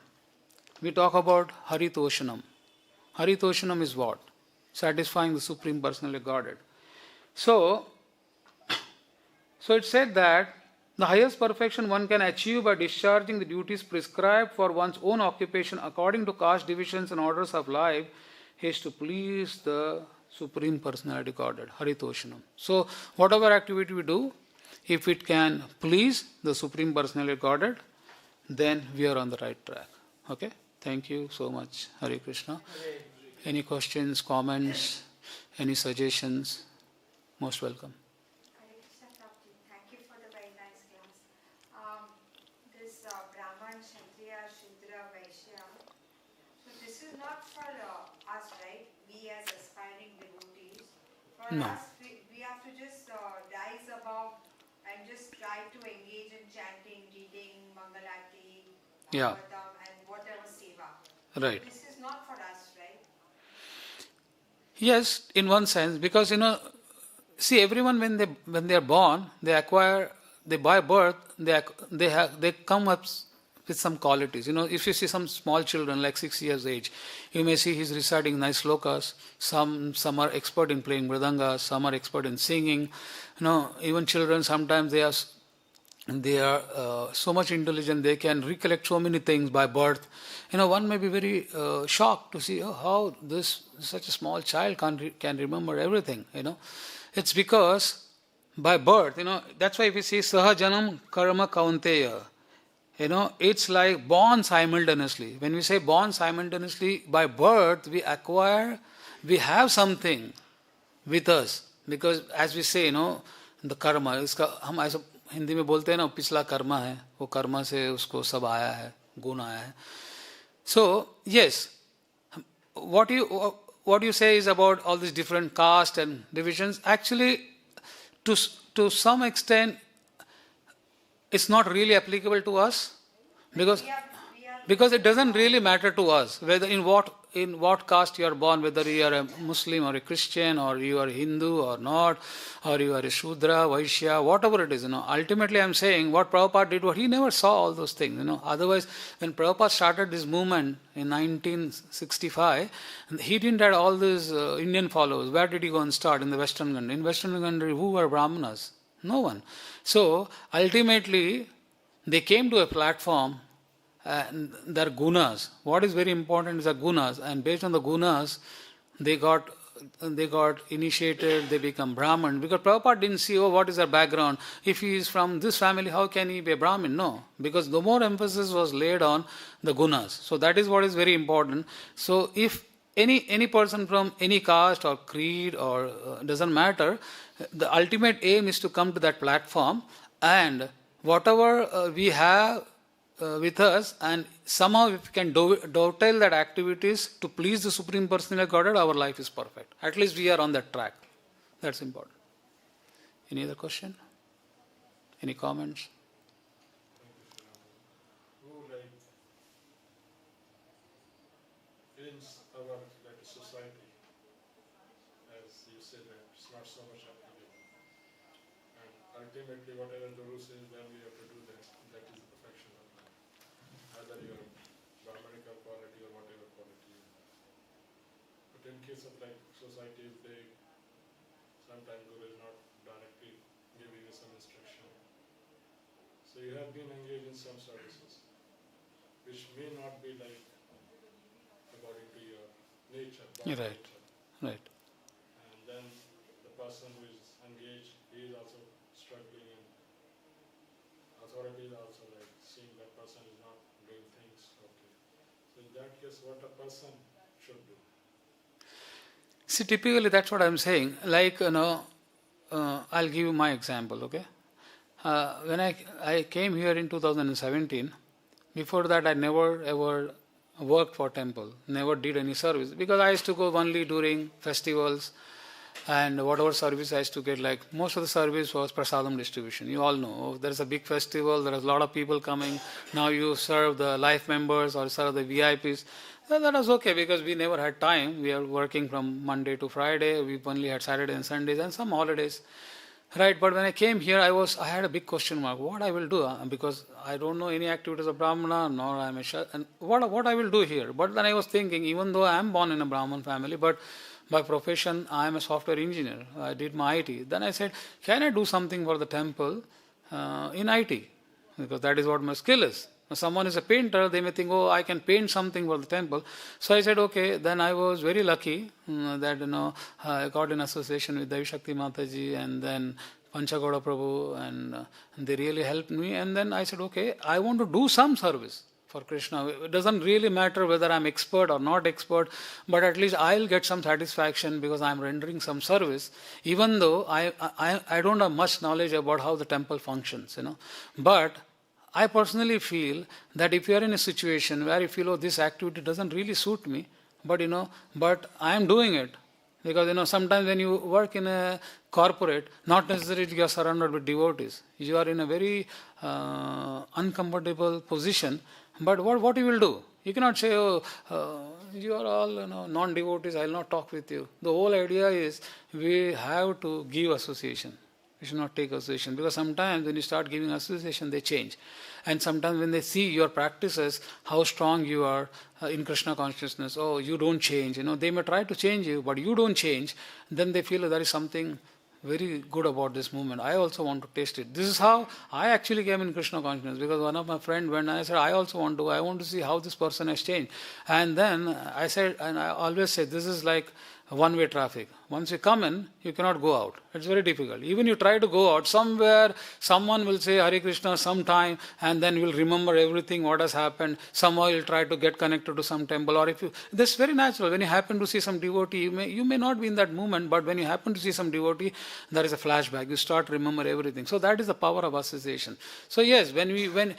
We talk about Haritoshanam. Haritoshanam is what? Satisfying the Supreme Personality of Godhead. So it said that the highest perfection one can achieve by discharging the duties prescribed for one's own occupation according to caste divisions and orders of life is to please the Supreme Personality of Godhead, Haritoshanam. So whatever activity we do, if it can please the Supreme Personality of Godhead, then we are on the right track. Okay? Thank you so much. Hare Krishna. Any questions, comments, any suggestions? Most welcome. Hare Krishna, Prabhuji. Thank you for the very nice class. This Brahman, Kshatriya, Śūdra, Vaiśya. So this is not for us, right? We as aspiring devotees. For us, we have to just rise above and just try to engage in chanting, reading, Mangalati, Bhagavatam, and whatever seva. Right. This is not for us, right? Yes, in one sense, because see, everyone when they are born, they by birth they come up with some qualities. If you see some small children like 6 years age, you may see he's reciting nice slokas. Some are expert in playing mridanga, some are expert in singing. Even children sometimes they are so much intelligent, they can recollect so many things by birth. One may be very shocked to see how such a small child can remember everything. It's because by birth, that's why if you see sahajanam karma kaunteya, it's like born simultaneously. When we say born simultaneously, by birth we have something with us. Because as we say, the karma, हम ऐसा हिंदी में बोलते हैं ना, पिछला कर्मा है, वो कर्मा से उसको सब आया है, गुण आया है. So yes, what you say is about all these different castes and divisions. Actually, to some extent, it's not really applicable to us because it doesn't really matter to us whether in what in what caste you are born, whether you are a Muslim or a Christian, or you are Hindu or not, or you are a śūdra, vaiśya, whatever it is, ultimately I am saying what Prabhupada did, he never saw all those things, Otherwise, when Prabhupada started this movement in 1965, he didn't have all these Indian followers. Where did he go and start? In the Western country. In Western country, who were Brahmanas? No one. So, ultimately, they came to a platform. Their gunas. What is very important is the gunas, and based on the gunas, they got initiated. They become Brahman. Because Prabhupada didn't see, what is their background? If he is from this family, how can he be a Brahmin? No, because the more emphasis was laid on the gunas. So that is what is very important. So if any person from any caste or creed or doesn't matter, the ultimate aim is to come to that platform, and whatever we have with us, and somehow if we can dovetail that activities to please the Supreme Personality of Godhead, our life is perfect. At least we are on that track. That's important. Any other question? Any comments? In our society, as you said, it's not so much activity. And ultimately, whatever the Guru says, then we have to do that. That is the perfection of life. Either your brahmanical quality or whatever quality you have. But in case of society, they sometimes Guru is not directly giving you some instruction. So you have been engaged in some services, which may not be according to your nature. Right. Nature. Right. And then the person who is engaged, he is also struggling, and authorities also seeing that person is not doing things okay. So in that case, what a person should do? See, typically that's what I'm saying. I'll give you my example, okay? When I came here in 2017, before that I never ever worked for temple, never did any service, because I used to go only during festivals, and whatever service I used to get, most of the service was prasadam distribution. You all know, there's a big festival, there's a lot of people coming, now you serve the life members or serve the VIPs. Well, that was okay, because we never had time. We are working from Monday to Friday, we only had Saturday and Sundays and some holidays. Right, but when I came here, I had a big question mark. What I will do? Because I don't know any activities of Brahmana, nor I am and what I will do here. But then I was thinking, even though I am born in a Brahman family, but by profession I am a software engineer. I did my IT. Then I said, can I do something for the temple in IT? Because that is what my skill is. If someone is a painter, they may think, I can paint something for the temple. So I said, okay. Then I was very lucky that I got in association with Devi Shakti Mataji and then Panchagoda Prabhu, and they really helped me. And then I said, okay, I want to do some service for Krishna. It doesn't really matter whether I'm expert or not expert, but at least I'll get some satisfaction because I'm rendering some service, even though I don't have much knowledge about how the temple functions, But I personally feel that if you are in a situation where you feel, this activity doesn't really suit me, but I am doing it. Because sometimes when you work in a corporate, not necessarily you are surrounded with devotees. You are in a very uncomfortable position. But what you will do? You cannot say, you are all non-devotees, I will not talk with you. The whole idea is we have to give association. We should not take association, because sometimes when you start giving association, they change. And sometimes when they see your practices, how strong you are in Krishna consciousness, you don't change. They may try to change you, but you don't change. Then they feel there is something very good about this movement. I also want to taste it. This is how I actually came in Krishna consciousness, because one of my friends, when I said, I want to see how this person has changed. And then I said, and I always say, this is like one-way traffic. Once you come in, you cannot go out. It's very difficult. Even you try to go out, somewhere someone will say Hare Krishna sometime, and then you will remember everything what has happened. Somehow you'll try to get connected to some temple, or that's very natural. When you happen to see some devotee, you may not be in that moment, but when you happen to see some devotee, there is a flashback. You start to remember everything. So that is the power of association. So yes, it's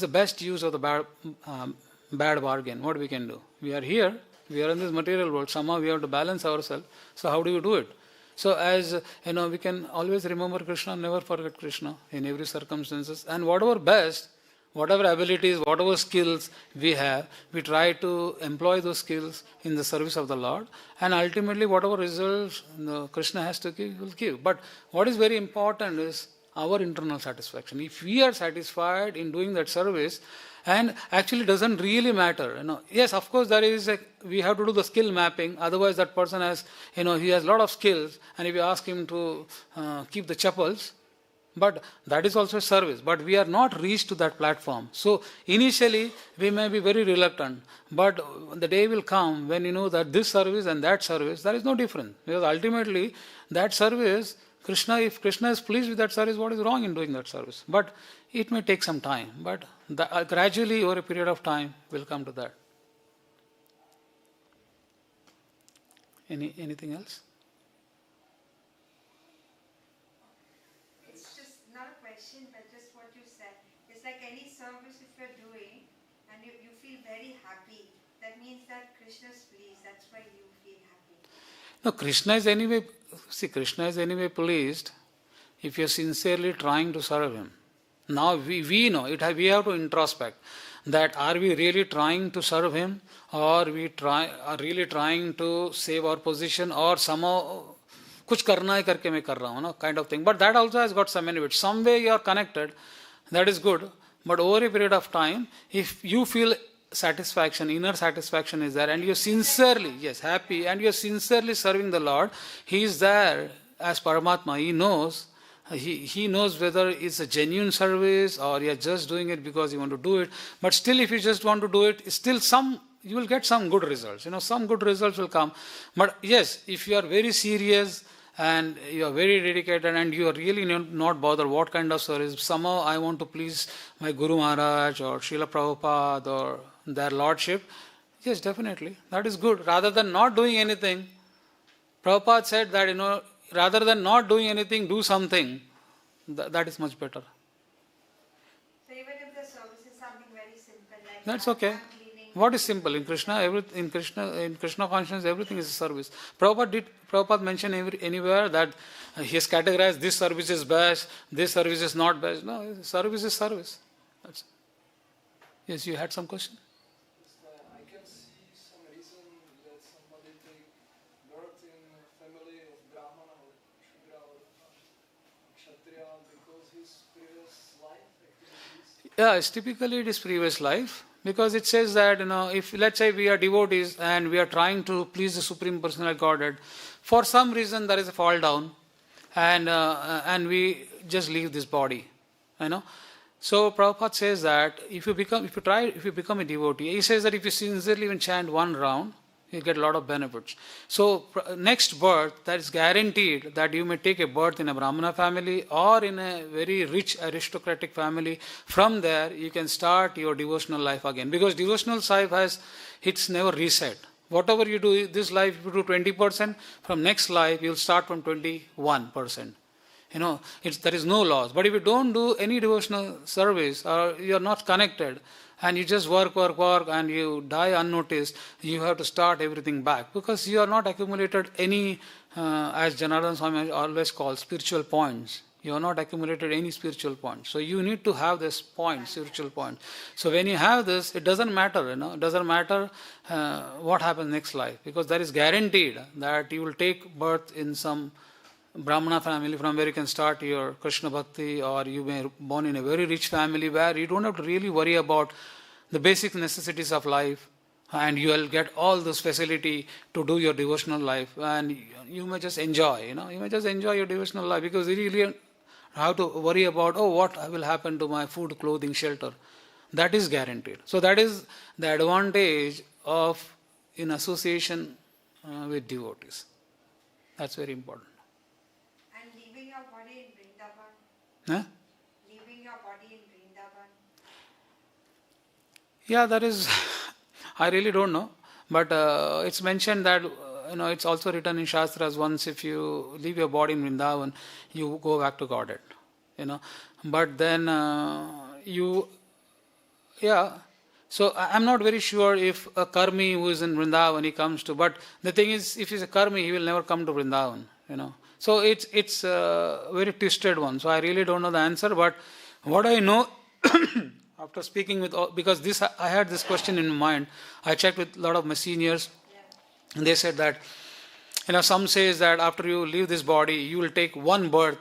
the best use of the bad bargain. What we can do? We are here. We are in this material world. Somehow we have to balance ourselves. So how do you do it? So as we can always remember Krishna, never forget Krishna in every circumstances. And whatever best, whatever abilities, whatever skills we have, we try to employ those skills in the service of the Lord, and ultimately whatever results Krishna has to give, will give. But what is very important is our internal satisfaction. If we are satisfied in doing that service, and actually doesn't really matter, yes, of course we have to do the skill mapping, otherwise that person has, he has a lot of skills, and if you ask him to keep the chapels, but that is also a service. But we are not reached to that platform. So initially we may be very reluctant, but the day will come when you know that this service and that service, there is no difference. Because ultimately that service, if Krishna is pleased with that service, what is wrong in doing that service? But it may take some time. But gradually over a period of time we'll come to that. Anything else? But just what you said, it's like any service if you're doing and you feel very happy, that means that Krishna is pleased, that's why you feel happy. No, Krishna is anyway pleased if you're sincerely trying to serve him. Now we know, we have to introspect that are we really trying to serve him, or are really trying to save our position, or somehow कुछ करना है करके मैं कर रहा हूँ, kind of thing. But that also has got some benefits. Some way you are connected, that is good. But over a period of time, if you feel satisfaction, inner satisfaction is there, and you're sincerely, happy, and you're sincerely serving the Lord, He is there as Paramatma. He knows. He knows whether it's a genuine service or you're just doing it because you want to do it. But still, if you just want to do it, still you will get some good results. Some good results will come. But yes, if you are very serious and you are very dedicated and you are really not bothered what kind of service, somehow I want to please my Guru Maharaj or Srila Prabhupada or their Lordship, yes, definitely, that is good. Rather than not doing anything, Prabhupada said that, rather than not doing anything, do something. That is much better. So even if the service is something very simple, like that's okay. What is simple? In Krishna consciousness, everything is a service. Prabhupada mentioned anywhere that he has categorized this service is best, this service is not best. No, service is service. That's it. Yes, you had some question? I can see some reason that somebody take birth in a family of brāhmaṇa or śūdra or kṣatriya because his previous life activities. Yeah, typically it is previous life. Because it says that, if let's say we are devotees and we are trying to please the Supreme Personality Godhead, for some reason there is a fall down and we just leave this body, So Prabhupada says that if you become a devotee, he says that if you sincerely even chant one round, you get a lot of benefits. So next birth, that is guaranteed that you may take a birth in a Brahmana family or in a very rich aristocratic family. From there, you can start your devotional life again. Because devotional life it's never reset. Whatever you do this life, if you do 20%, from next life, you'll start from 21%. There is no loss. But if you don't do any devotional service or you're not connected, and you just work, and you die unnoticed, you have to start everything back because you are not accumulated any, as Janardhan Swami always calls, spiritual points. You have not accumulated any spiritual points. So you need to have this point, spiritual point. So when you have this, it doesn't matter, it doesn't matter what happens next life because there is guaranteed that you will take birth in some Brahmana family from where you can start your Krishna Bhakti, or you may be born in a very rich family where you don't have to really worry about the basic necessities of life, and you will get all this facility to do your devotional life, and you may just enjoy, you may just enjoy your devotional life because you really have to worry about, what will happen to my food, clothing, shelter. That is guaranteed. So that is the advantage of in association with devotees. That's very important. Leaving your body in Vrindavan? Huh? Leaving your body in Vrindavan? Yeah, that is, I really don't know. But it's mentioned that, it's also written in Shastras, once if you leave your body in Vrindavan, you go back to Godhead. But then so I'm not very sure if a karmi who is in Vrindavan, he comes to, but the thing is, if he's a karmi, he will never come to Vrindavan, So it's a very twisted one. So I really don't know the answer, but what I know, of after speaking with all, because this I had this question in mind, I checked with a lot of my seniors, and they said that, some says that after you leave this body, you will take one birth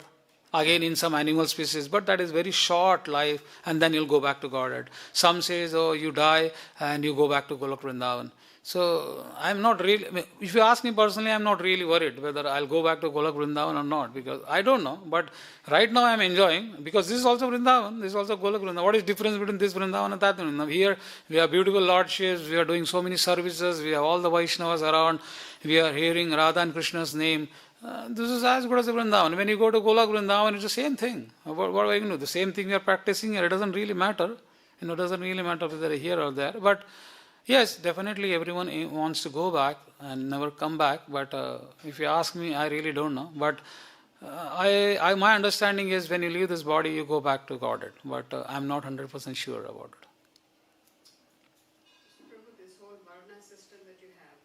again in some animal species, but that is very short life, and then you'll go back to Godhead. Some says, oh, you die and you go back to Golok Vrindavan. So I'm not really, if you ask me personally, I'm not really worried whether I'll go back to Golok Vrindavan or not, because I don't know. But right now I'm enjoying, because this is also Vrindavan, this is also Golok Vrindavan. What is the difference between this Vrindavan and that Vrindavan? Here we have beautiful lordships, we are doing so many services, we have all the Vaishnavas around, we are hearing Radha and Krishna's name. This is as good as the Vrindavan. When you go to Golok Vrindavan, it's the same thing. What are we going to do? The same thing we are practicing here. It doesn't really matter. It doesn't really matter whether they're here or there. But yes, definitely everyone wants to go back and never come back. But if you ask me, I really don't know. But my understanding is when you leave this body, you go back to Godhead. But I'm not 100% sure about it. This whole varna system that you have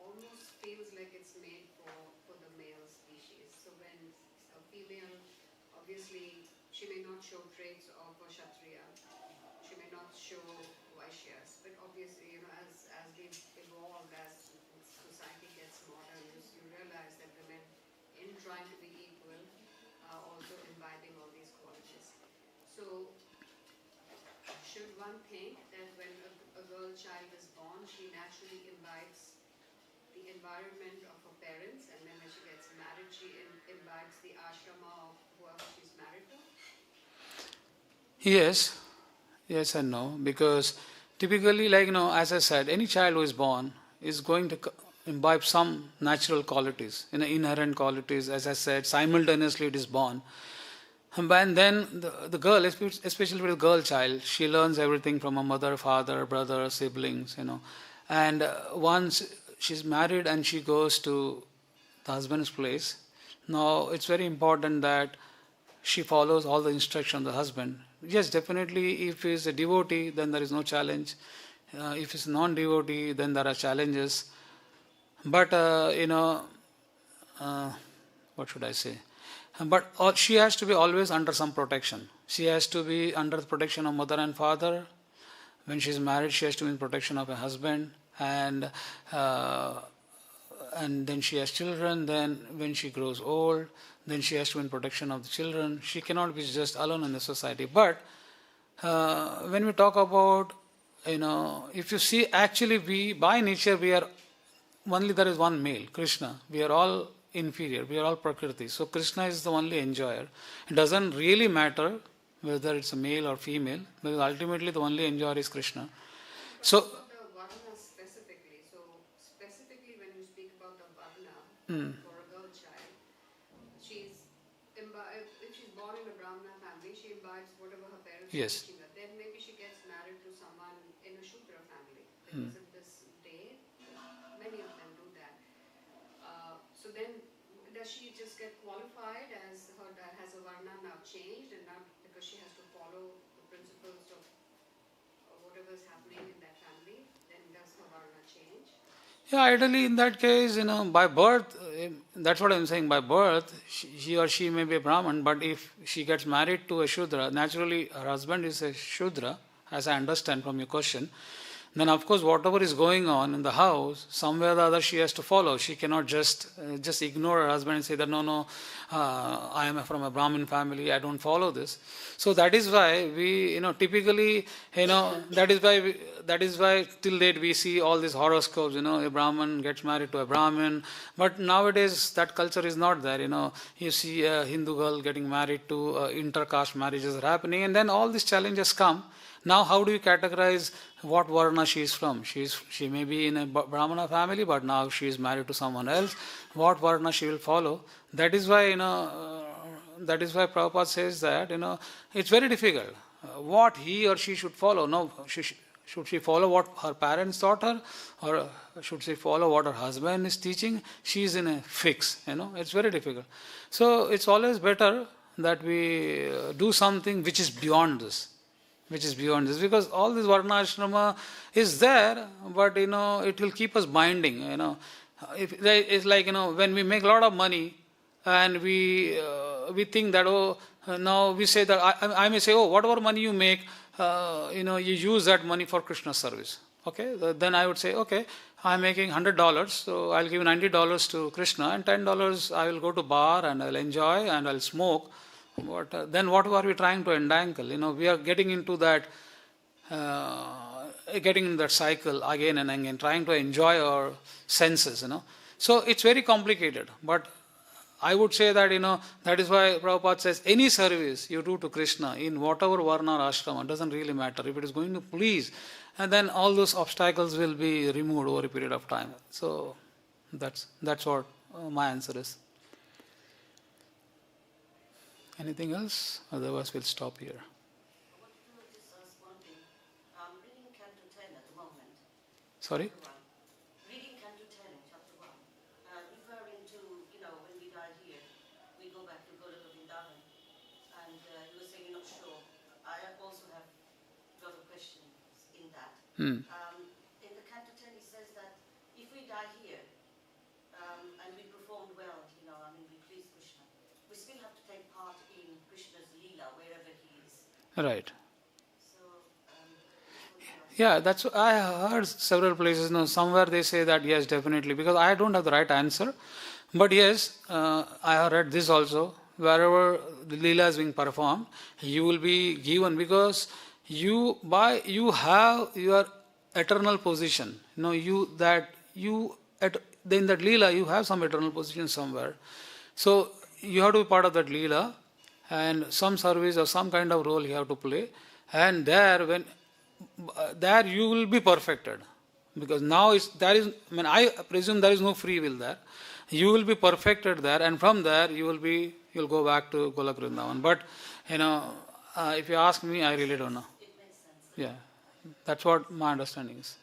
almost feels like it's made for the male species. So when a female, obviously, she may not show traits of a kṣatriya, she may not show vaiśyas, but obviously, as we evolve, as society gets modern, you realize that women, in trying to be equal, are also imbibing all these qualities. So, should one think that when a girl child is born, she naturally imbibes the environment of her parents, and then when she gets married, she imbibes the ashrama of whoever she's married to? Yes and no, because typically, as I said, any child who is born is going to imbibe some natural qualities, inherent qualities. As I said, simultaneously it is born. And then the girl, especially with a girl child, she learns everything from her mother, father, brother, siblings, And once she's married and she goes to the husband's place, now it's very important that she follows all the instructions of the husband. Yes, definitely, if he's a devotee, then there is no challenge. If he's non-devotee, then there are challenges. But, what should I say? But she has to be always under some protection. She has to be under the protection of mother and father. When she's married, she has to be in protection of her husband. And then she has children. Then when she grows old, then she has to be in protection of the children. She cannot be just alone in the society. But when we talk about, if you see, actually by nature, there is one male, Krishna. We are all inferior. We are all Prakriti. So Krishna is the only enjoyer. It doesn't really matter whether it's a male or female, because ultimately the only enjoyer is Krishna. So the varna specifically. So specifically when you speak about the varna for a girl child, if she's born in a brāhmana family, she imbibes whatever her parents are teaching her. Then maybe she gets married to someone in a śūdra family, because in this day, many of them do that. So then, does she just get qualified as has her varna now changed, and not because she has to follow the principles of whatever is happening in that family, then does her varna change? yeah, ideally in that case, by birth, that's what I'm saying. By birth, he or she may be a Brahman, but if she gets married to a Shudra, naturally her husband is a Shudra, as I understand from your question. Then of course whatever is going on in the house, somewhere or the other she has to follow. She cannot just ignore her husband and say that no, I am from a Brahmin family, I don't follow this. So that is why we, typically, that is why till date we see all these horoscopes, a Brahmin gets married to a Brahmin. But nowadays that culture is not there, You see a Hindu girl getting married to inter-caste marriages are happening, and then all these challenges come. Now, how do you categorize what varna she is from? She may be in a Brahmana family, but now she is married to someone else. What varna she will follow? That is why Prabhupada says that it's very difficult. What he or she should follow? No, should she follow what her parents taught her, or should she follow what her husband is teaching? She is in a fix. It's very difficult. So it's always better that we do something which is beyond this. Because all this varna ashrama is there, but it will keep us binding. It's like when we make a lot of money, and we think that, now we say that, I may say, whatever money you make, you use that money for Krishna service. Okay, then I would say, okay, I'm making $100, so I'll give $90 to Krishna, and $10 I will go to bar and I'll enjoy and I'll smoke. Then what are we trying to entangle? We are getting into that cycle again and again, trying to enjoy our senses. So it's very complicated. But I would say that that is why Prabhupada says any service you do to Krishna in whatever varna or ashrama doesn't really matter. If it is going to please, and then all those obstacles will be removed over a period of time. So that's what my answer is. Anything else? Otherwise, we'll stop here. Reading Canto 10 at the moment. Sorry? Reading Canto 10, chapter 1. Referring to, when we die here, we go back to Goloka Vrindavan. And you were saying you're not sure. I also have a lot of questions in that. In the Canto 10, he says that if we die here, and we performed well, we please Krishna, we still have to take part in Krishna's Leela, wherever he is. Right. Yeah, that's what I heard several places. Somewhere they say that yes, definitely, because I don't have the right answer. But yes, I have read this also. Wherever the Leela is being performed, you will be given, because you have your eternal position. In that Leela you have some eternal position somewhere. So you have to be part of that Leela, and some service or some kind of role you have to play, and there you will be perfected, because now I presume there is no free will there. You will be perfected there, and from there you'll go back to Golok Vrindavan. But if you ask me, I really don't know. It makes sense. Yeah, that's what my understanding is.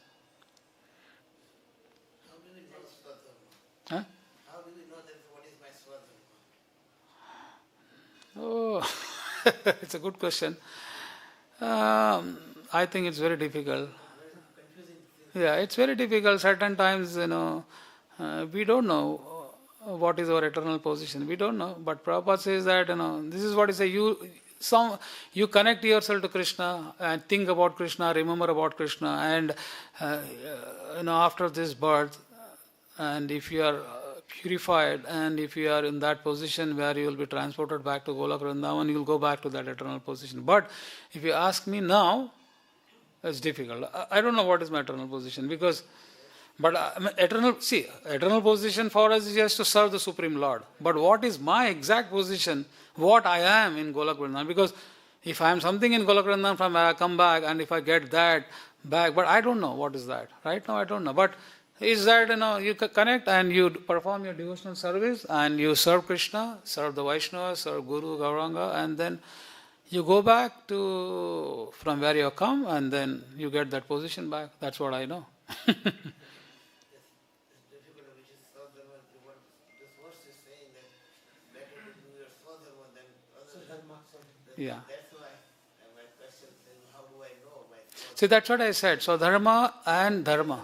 How do we know sva-dharmo? Huh? How do we know that what is my sva-dharmo? Oh, it's a good question. I think it's very difficult. Yeah, it's very difficult. Certain times, we don't know what is our eternal position. We don't know. But Prabhupada says that, this is what he says. You connect yourself to Krishna and think about Krishna, remember about Krishna, and after this birth, and if you are purified, and if you are in that position where you will be transported back to Golok Vrindavan, you will go back to that eternal position. But if you ask me now, it's difficult. I don't know what is my eternal position, eternal position for us is just to serve the Supreme Lord. But what is my exact position, what I am in Golok Vrindavan? Because if I am something in Golok Vrindavan, from where I come back, and if I get that back, but I don't know what is that. Right now I don't know. But is that, you connect and you perform your devotional service, and you serve Krishna, serve the Vaishnavas, serve Guru, Gauranga, and then you go back to from where you have come, and then you get that position back. That's what I know. It's difficult, which is sva-dharmo. This verse is saying that better to do your sva-dharmo than other. Yeah. That's why my question is, how do I know my sva-dharmo? See, that's what I said. So dharma and dharma.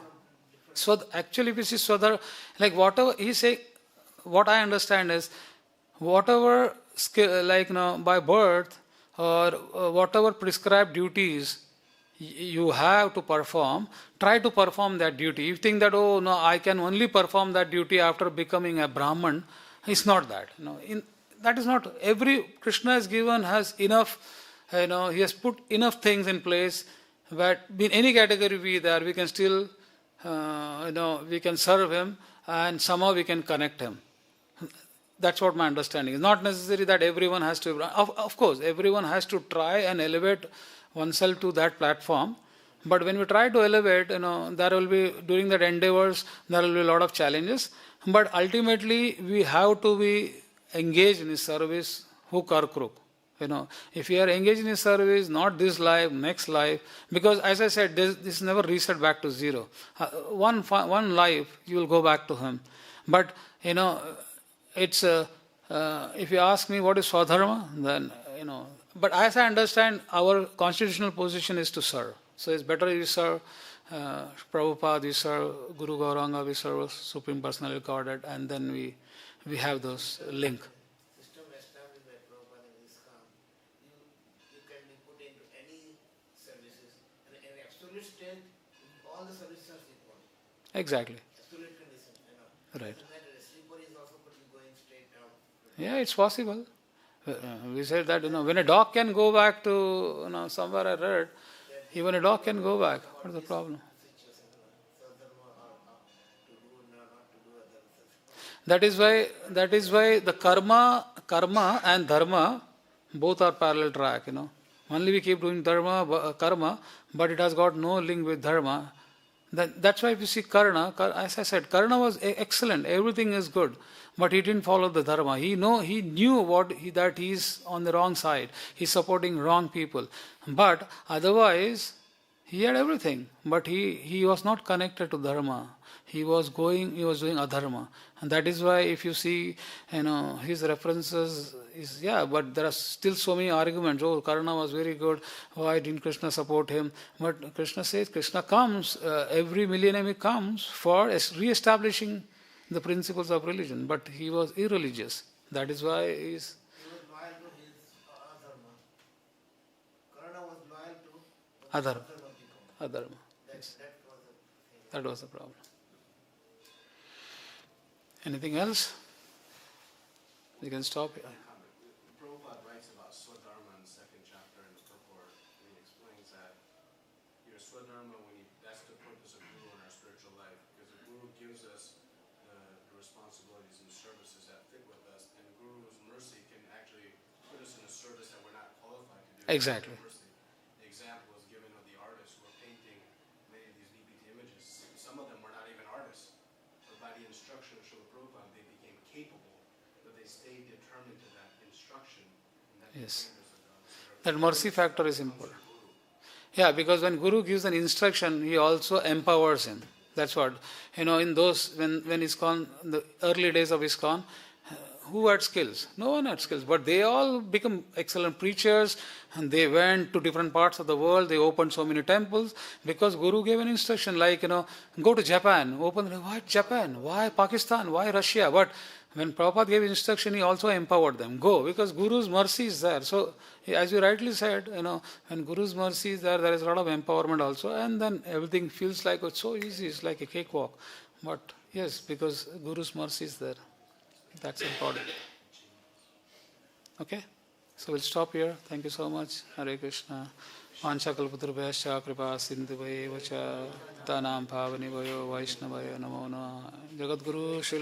So actually, if you see sva-dharma, like whatever he say, what I understand is, whatever skill, by birth, or whatever prescribed duties you have to perform, try to perform that duty. You think that, I can only perform that duty after becoming a Brahman. It's not that. That is not. Every Krishna has enough, he has put enough things in place that in any category we there, we can still, we can serve him, and somehow we can connect him. That's what my understanding is. Not necessary that everyone has to, of course, everyone has to try and elevate oneself to that platform. But when we try to elevate, there will be, during that endeavors, there will be a lot of challenges. But ultimately, we have to be engaged in his service, hook or crook. If you are engaged in his service, not this life, next life, because as I said, this never reset back to zero. One life, you will go back to him. But, it's if you ask me what is sva-dharma, then but as I understand, our constitutional position is to serve. So it's better you serve Prabhupada, we serve Guru Gauranga, we serve Supreme Personality Godhead, and then we we have those link. System established by Prabhupada in ISKCON, you can be put into any services, and in absolute state, all the services are equal. Exactly. Absolute condition, Right. Doesn't matter, a sleeper is also could be going straight down. Yeah, it's possible. We said that, when a dog can go back to, somewhere I read, even a dog can go back. What's the problem? That is why the karma and dharma both are parallel track, Only we keep doing karma, but it has got no link with dharma. That's why if you see Karna, as I said, Karna was excellent, everything is good, but he didn't follow the dharma. He knew that he's on the wrong side, he's supporting wrong people. But otherwise, he had everything, but he was not connected to dharma. He was doing adharma. And that is why if you see, his references is, but there are still so many arguments. Oh, Karna was very good. Why didn't Krishna support him? But Krishna says, Krishna comes, every millennium he comes for re-establishing the principles of religion. But he was irreligious. That is why He was loyal to his adharma. Karna was loyal to adharma. Yes. That was the problem. Anything else? You can stop here. Prabhupada writes about sva-dharma in the second chapter in the Purport, and he explains that your sva-dharma, that's the purpose of Guru in our spiritual life, because the Guru gives us the responsibilities and services that fit with us, and Guru's mercy can actually put us in a service that we're not qualified to do. Exactly. The example was given of the artists who were painting many of these DPT images. Some of them were not even artists, but by the instruction of Srila Prabhupada, they became capable, but they stayed determined to that instruction. And that Yes. became their That mercy factor is important. Yeah, because when Guru gives an instruction, he also empowers him. That's what, in those, when ISKCON, the early days of ISKCON, who had skills? No one had skills, but they all become excellent preachers, and they went to different parts of the world. They opened so many temples because Guru gave an instruction like, go to Japan. Why Japan? Why Pakistan? Why Russia? But when Prabhupada gave instruction, he also empowered them. Go, because Guru's mercy is there. So, as you rightly said, when Guru's mercy is there, there is a lot of empowerment also, and then everything feels like it's so easy. It's like a cakewalk. But yes, because Guru's mercy is there. That's important. Okay? So we'll stop here. Thank you so much. Hare Krishna. Panchakalpatarubhyascha kripa sindhuvaya vacha tanam bhavani vayo vaishnavaya namo namaha. Jagadguru Sriram.